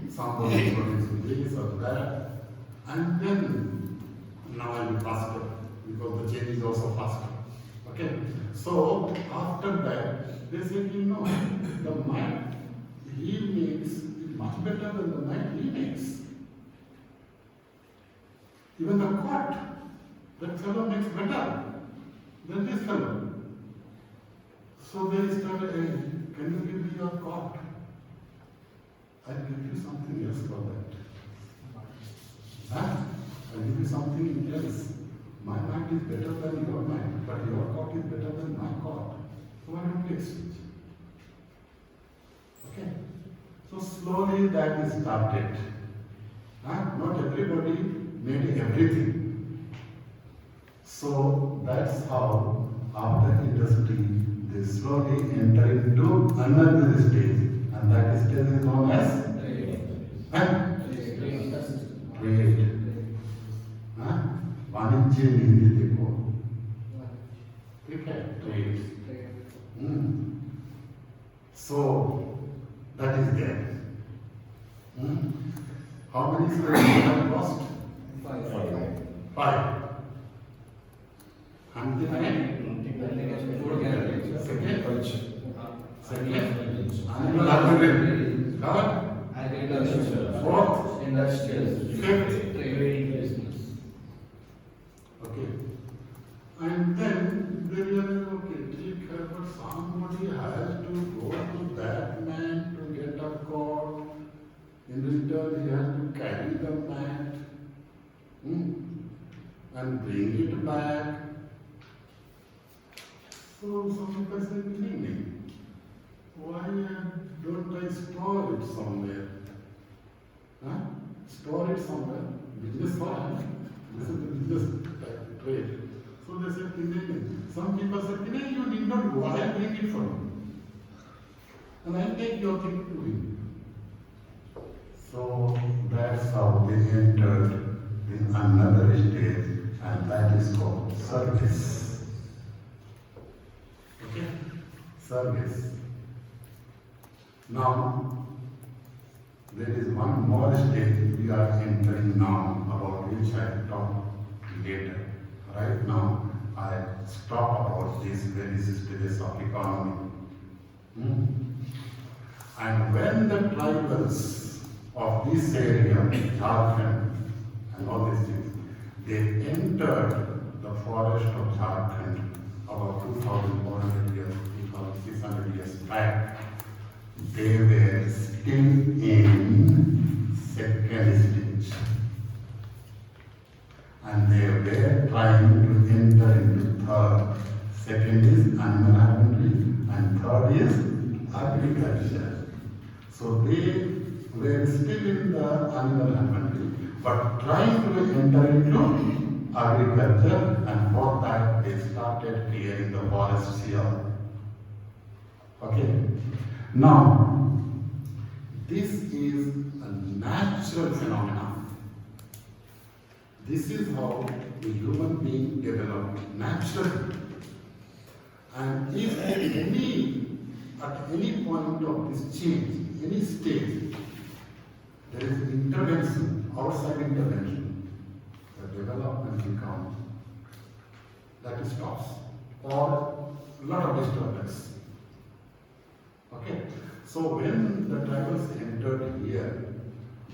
Somebody producing this or that. And then, now I will faster, because the change is also faster. Okay? So, after that, they said, you know, the mat he makes is much better than the mat he makes. Even the cot, that fellow makes better than this fellow. So they started, hey, can you give me your cot? I'll give you something else for that. Huh? I'll give you something else. My mat is better than your mat, but your cot is better than my cot. So why don't we exchange? Okay? So slowly that is started. Not everybody made everything. So that's how after industry they slowly enter into another stage, and that stage is known as trade. वाणिज्य में हिंदी देखो, ठीक है, trade. So that is there. How many slaves have lost? 5. And second, animal husbandry. Third, Agriculture. fourth, Industrial. fifth. Trading business. Okay. And then they realize, okay, ठीक है, but somebody has to go to that man to get a cord. In return, he has to carry the mat and bring it back. So some people say, why don't I store it somewhere? Store it somewhere. Business for this is the business trade. So they said, some people said, you need not go, I'll bring it for you. And I'll take your thing to him. So that's how they entered in another stage, and that is called service. Okay? Service. Now, there is one more stage we are entering now, about which I will talk later. Right now, I stop about these various stages of economy. And when the tribals of this area, Jharkhand, and all these things, they entered the forest of Jharkhand about 2,400 years, 2,600 years back. They were still in second stage. And they were trying to enter into third. Second is animal husbandry, and third is agriculture. So they were still in the animal husbandry, but trying to enter into agriculture, and for that they started clearing the forests here. Okay. Now, this is a natural phenomenon. This is how the human being developed naturally. And if at any point of this change, any stage, there is intervention, outside intervention, the development becomes, that stops, or a lot of disturbance. Okay, so when the tribals entered here,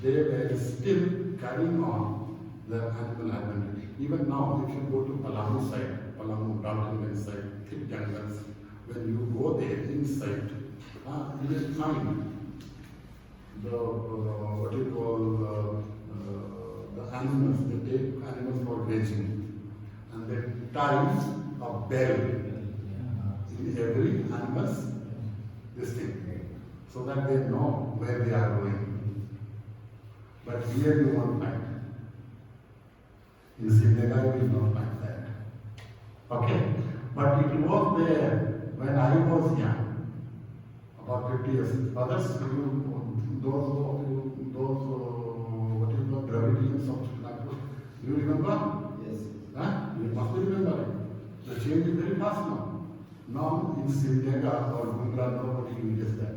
they were still carrying on the animal husbandry. Even now, if you go to Palamu side, Palamu, Daltonganj side, thick jungles, when you go there inside, you will find the what you call the animals. They take animals for grazing, and and they tie a bell in every animal's this thing, so that they know where they are going. But here you won't find. In Srinagar you will not find that. Okay? But it was there when I was young, about 50 years. Others, those of you, what is the Dravidians of Nagpur, you remember? Yes. Huh? You must remember it. The change is very fast now. Now in Srinagar or Bhumra, nobody uses that.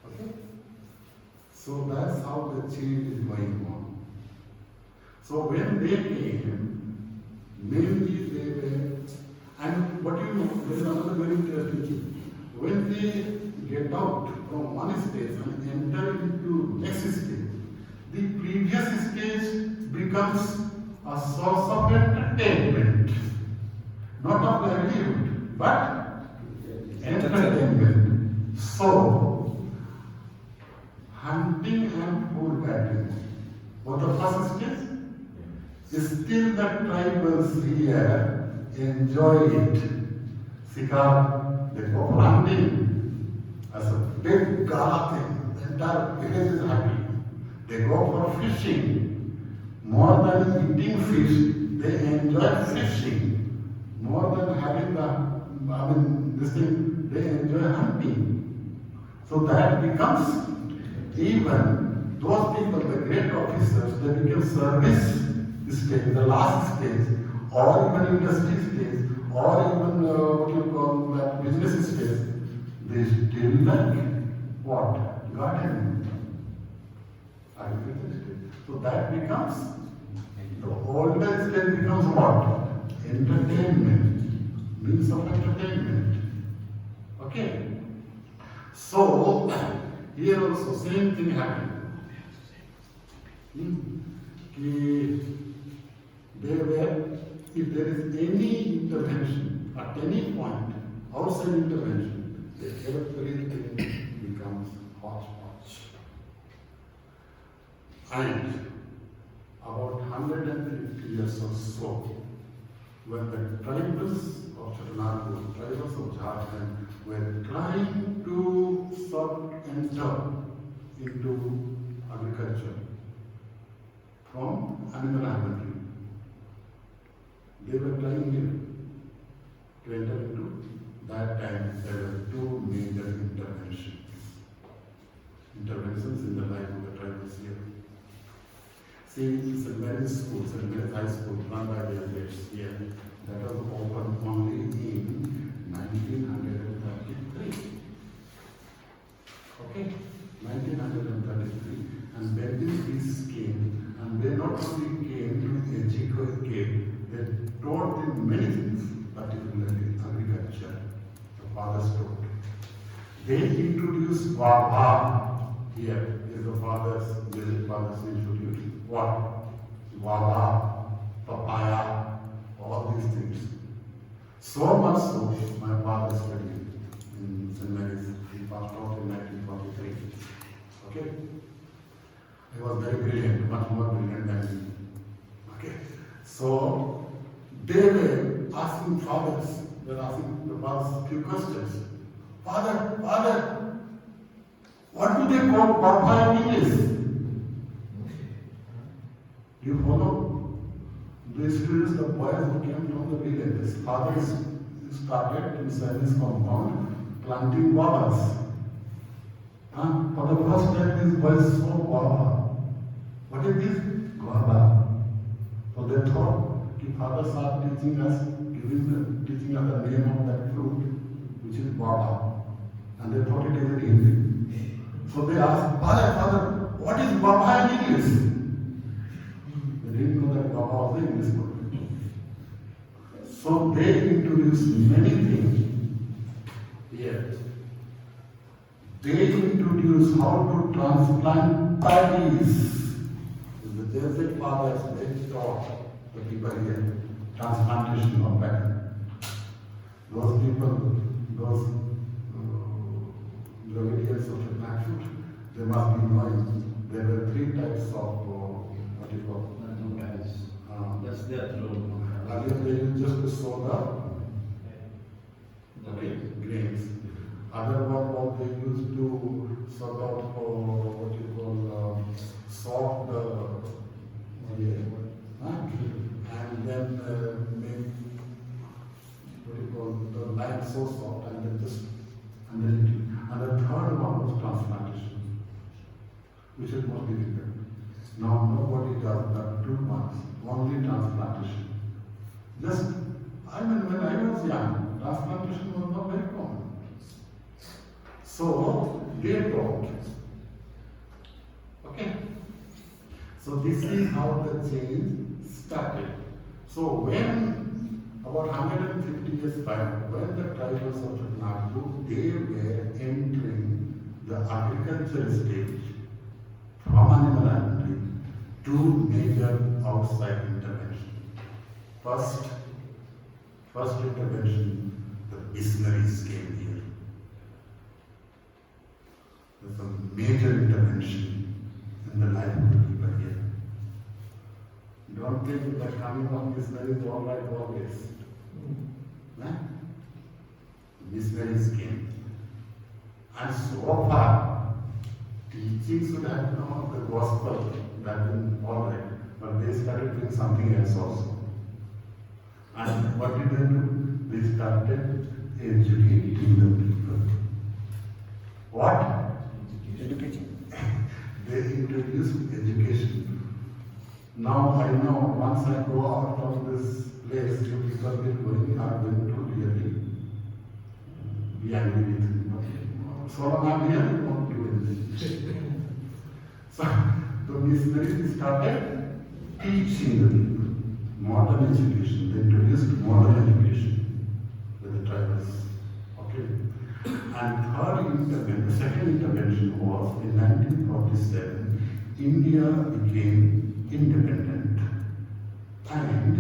Okay? So that's how the change is going on. So when they came, mainly they were, and what you know, there is another very interesting thing. When they get out from one stage and enter into next stage, the previous stage becomes a source of entertainment. Not of livelihood, but entertainment. So, hunting and food gathering. What the first stage? Still the tribals here enjoy it. Sikar, they go for hunting as a big gala thing. The entire village is happy. They go for fishing. More than eating fish, they enjoy fishing. More than having this thing, they enjoy hunting. So that becomes, even those people, the great officers, they become service stage, the last stage, or even industry stage, or even what you call that business stage. They still like what? Garden. Agriculture stage. So that becomes, the older stage becomes what? Entertainment, means of entertainment. Okay? So, here also same thing happened. They were, if there is any intervention at any point, outside intervention, everything becomes hodgepodge. And about 150 years or so, when the tribals of Nagpur, tribals of Jharkhand were trying to enter into agriculture from animal husbandry. They were trying to enter into that time. There were two major interventions in the life of the tribals here. See, St. Mary's School, St. Mary's High School, run by the English here, that was opened only in 1933. Okay, 1933. And when this peace came, and they not only came to educate, they taught them many things, particularly agriculture. The fathers taught. They introduced Baba. Here is the father's institute. What? Guava, papaya, all these things. So much so, my father studied in St. Mary's. He passed out in 1943. Okay? He was very brilliant, much more brilliant than me. Okay? So, they were asking fathers, they were asking the fathers a few questions. Father, what do they call papaya in English? You follow? The students, the boys who came from the village, his father started inside his compound planting guavas. For the first time, these boys saw guava. What is this? Guava. So they thought, the father started teaching us the name of that fruit, which is guava. And they thought it is in Hindi. So they asked, Father, what is guava in English? They didn't know that Baba was the English word. So they introduced many things here. They introduced how to transplant paddies. The Jesuit fathers, they taught the people here transplantation of paddy. Those people, those Dravidians of the Nagpur, they must be knowing there were three types of what you call That's their throne. Earlier they used just to sow the grains. Other one was they used to sort of what you call sort the and then make what you call the land so soft and then just and then and the third one was transplantation, which is more difficult. Now nobody does that 2 months, only transplantation. Just I mean when I was young, transplantation was not very common. So they taught. Okay. So this is how the change started. So when about 150 years back, when the tribals of Nagpur, they were entering the agricultural stage from animal husbandry to major outside intervention. First intervention, the missionaries came here. There's a major intervention in the life of the people here. Don't think that coming of missionaries all right always. Missionaries came. And so far, teaching should have known the gospel, that been all right. But they started doing something else also. And what did they do? They started educating the people. What? Education. They introduced education. Now I know once I go out of this place, you people are going to really be angry with me. So long I'm here, you won't do anything. So the missionaries started teaching the people modern education. They introduced modern education with the tribals. Okay. And the second intervention was in 1947, India became independent and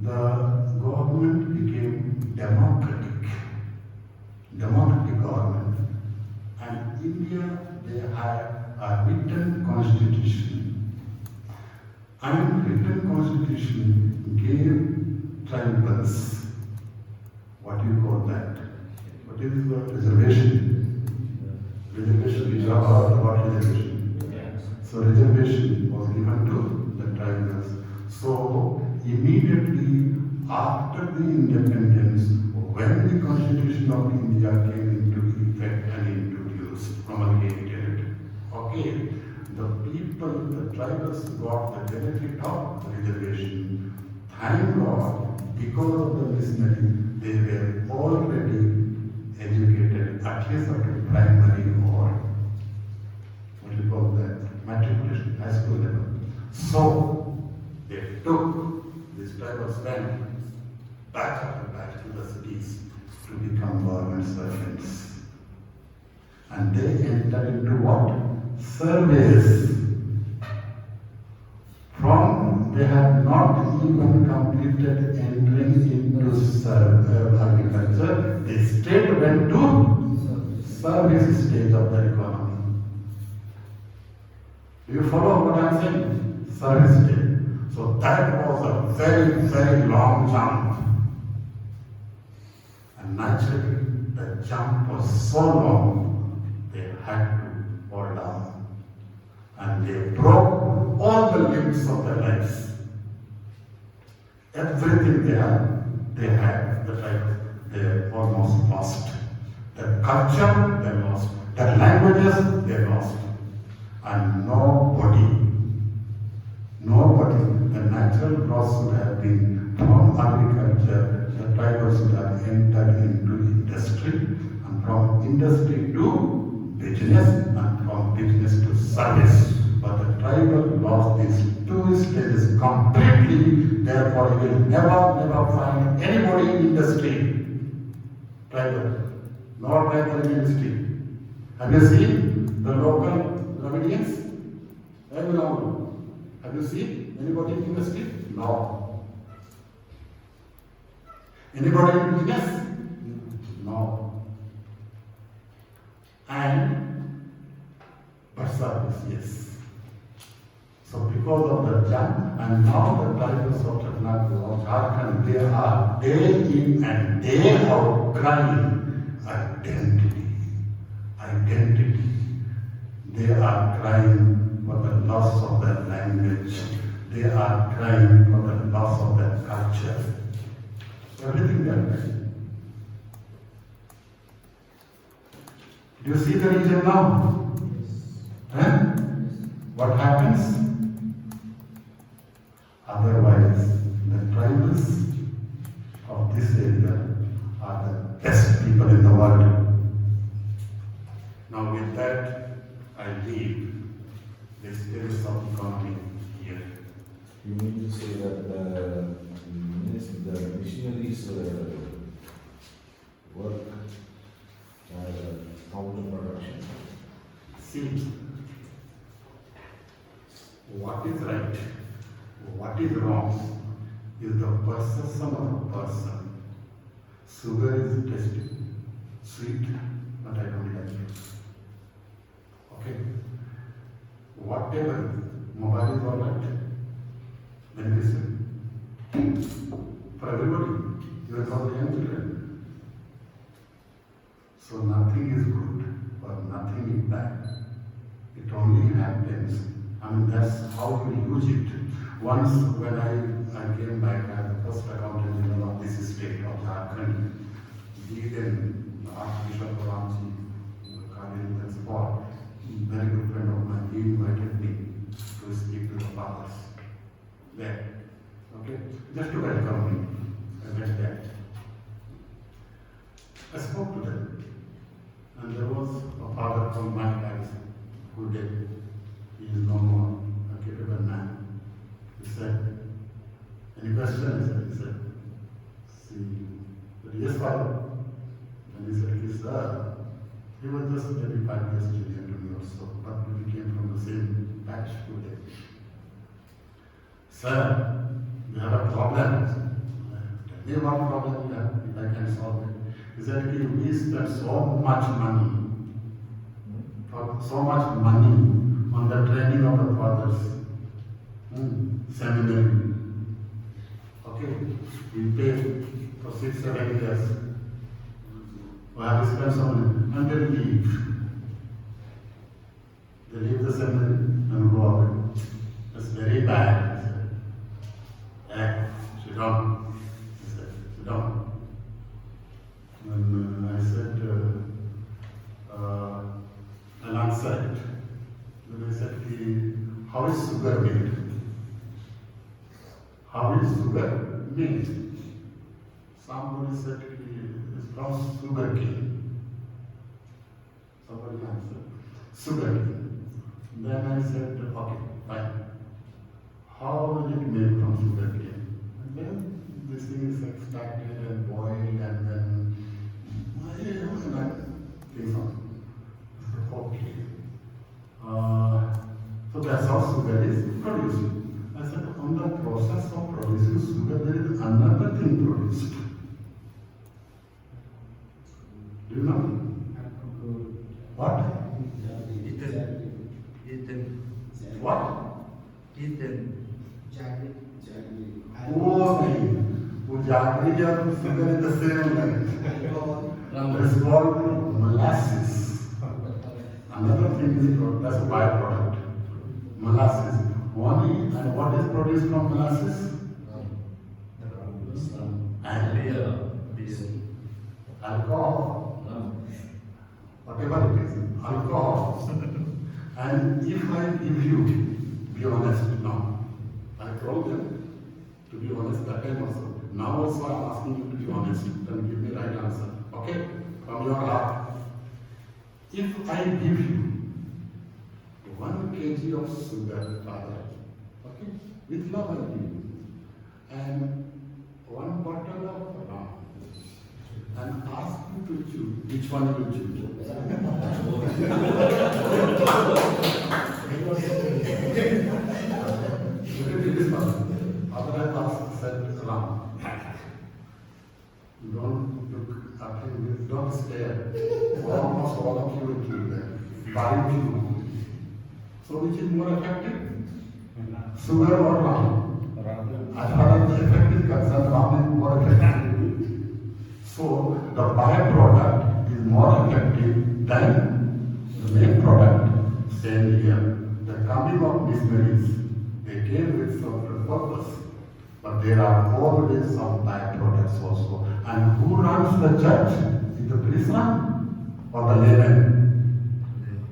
the government became democratic government, and India, they had a written constitution, and written constitution gave tribals, what do you call that? What is the reservation? Reservation, we talk about reservation. So reservation was given to the tribals. So immediately after the independence, when the Constitution of India came into effect and introduced, promulgated, okay, the people, the tribals got the benefit of reservation. Thank God, because of the missionary, they were already educated, at least up to primary or what do you call that? Matriculation, high school level. So they took this tribal land back to the cities to become government servants. And they entered into what? Service. From they had not even completed entering into agriculture, they straight went to service stage of the economy. Do you follow what I'm saying? Service stage. So that was a very, very long jump. And naturally, the jump was so long, they had to fall down. And they broke all the limbs of their lives. Everything they had, they almost lost. Their culture, they lost. Their languages, they lost. And nobody, the natural growth should have been from agriculture, the tribals should have entered into industry, and from industry to business, and from business to service. But the tribal lost these 2 stages completely, therefore you will never find anybody in industry, tribal, nor tribal in industry. Have you seen the local Dravidians? Have you seen anybody in industry? No. Anybody in business? No. And but service, yes. So because of the jump, and now the tribals of Chattanooga, Jharkhand, they are day in and day out crying identity, identity. They are crying for the loss of their language. They are crying for the loss of their culture. Everything they are crying. Do you see the region now? Huh? What happens? Otherwise, the tribals of this area are the best people in the world. Now with that, I leave the spirits of economy here. You mean to say that the missionaries work as a counterproduction? See, what is right, what is wrong is the perception of a person. Sugar is tasty, sweet, but I don't like it. Okay? Whatever, mobile is all right, then listen. For everybody, even for the young children. So nothing is good or nothing is bad. It only happens. I mean, that's how you use it. Once when I came back as the first accountant general of this state of Jharkhand, he then, Archbishop Ramji, Khalid Principal, very good friend of mine, he invited me to speak to the fathers there. Okay? Just to welcome me. I went there. I spoke to them. And there was a father from my class who did. He is no more a capable man. He said, any question? He said, see, yes, father. And he said, yes, sir. He was just maybe 5 years junior to me also, but we came from the same batch today. Sir, we have a problem. Tell me what problem you have, if I can solve it. He said, we spend so much money, on the training of the fathers. Seminary. Okay, we pay for 6-7 years. We have to spend so money, and they leave. They leave the seminary and go away. That's very bad. Sit down. He said, sit down. And I said, I'll answer it. Then I said, how is sugar made? How is sugar made? Somebody said, it's from sugar cane. Somebody answered, sugar cane. Then I said, okay, fine. How is it made from sugar cane? And then this thing is extracted and boiled and then things on. Okay. So that's how sugar is produced. I said, on the process of producing sugar, there is another thing produced. Do you know? What? What? Oh, no. Jaggery and sugar is the same thing. It's called molasses. Another thing is that's a byproduct. Molasses. One is, and what is produced from molasses? Alcohol. Whatever it is, alcohol. And if I give you, be honest now. I told them to be honest that time also. Now also I'm asking you to be honest and give me right answer. Okay? From your heart. If I give you 1 kg of sugar, father, okay, with love I give you, and 1 bottle of rum, and ask you to choose, which one you choose? Look at this one. Father has asked, said rum. Don't look at him, don't stare. Almost all of you will kill them. Barbecue. So which is more effective? Sugar or ram? Ram. As far as the effect is concerned, ram is more effective. So the byproduct is more effective than the main product. Same here. The coming of missionaries, they came with some purpose, but there are always some byproducts also. And who runs the church? Is the priest run or the layman?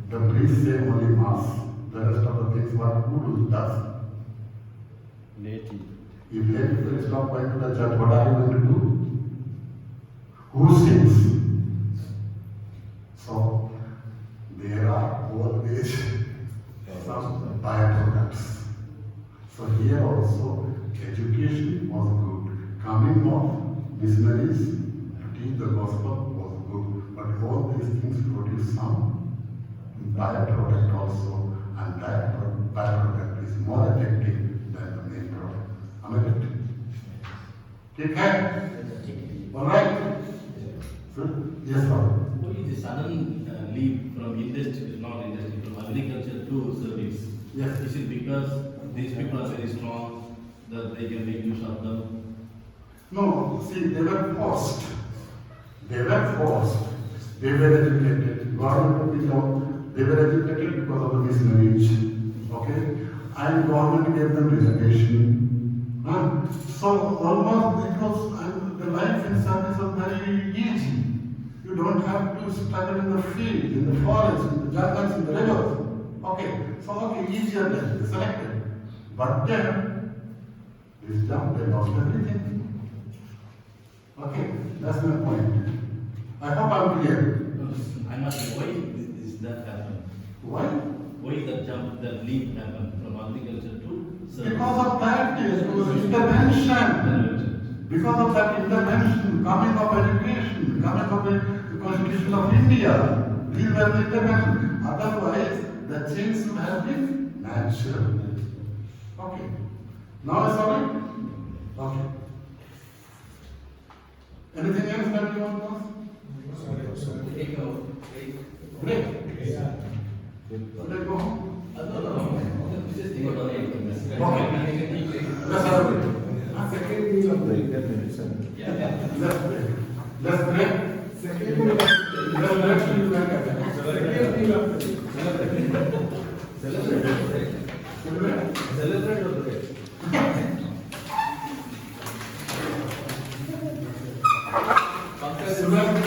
The priest say only mass. The rest of the things what who does? Laity. If lay people stop going to the church, what are you going to do? Who sings? So there are always some byproducts. So here also education was good. Coming of missionaries to teach the gospel was good. But all these things produce some byproduct also, and that byproduct is more effective than the main product. Am I right? ठीक है? All right? Yes, sir. Why is the sudden leap from industry, not industry, from agriculture to service? Yes. Is it because these people are very strong, that they can make use of them? No, see, they were forced. They were forced. They were educated. Government, you know, they were educated because of the missionaries. Okay? And government gave them reservation. So almost it was, and the life in service was very easy. You don't have to struggle in the field, in the forest, in the jungles, in the rivers. Okay, so okay, easier then, they selected. But then, this jump, they lost everything. Okay, that's my point. I hope I'm clear. I'm asking, why is that happen? Why? Why that jump, that leap happen from agriculture to service? Because of that, because of intervention. Because of that intervention, coming of education, coming of the Constitution of India, these were the intervention. Otherwise, the change should have been natural. Okay. Now it's all right? Okay. Anything else that you want to ask? Take a break. Break? Should I go home? No. Just take a break. Okay. Let's have a break. Second meal of Break break. 10 minutes. Let's break. Let's break. Second meal of break. Let's break till you back again. Second meal of break. Celebrate. Celebrate or break? Celebrate.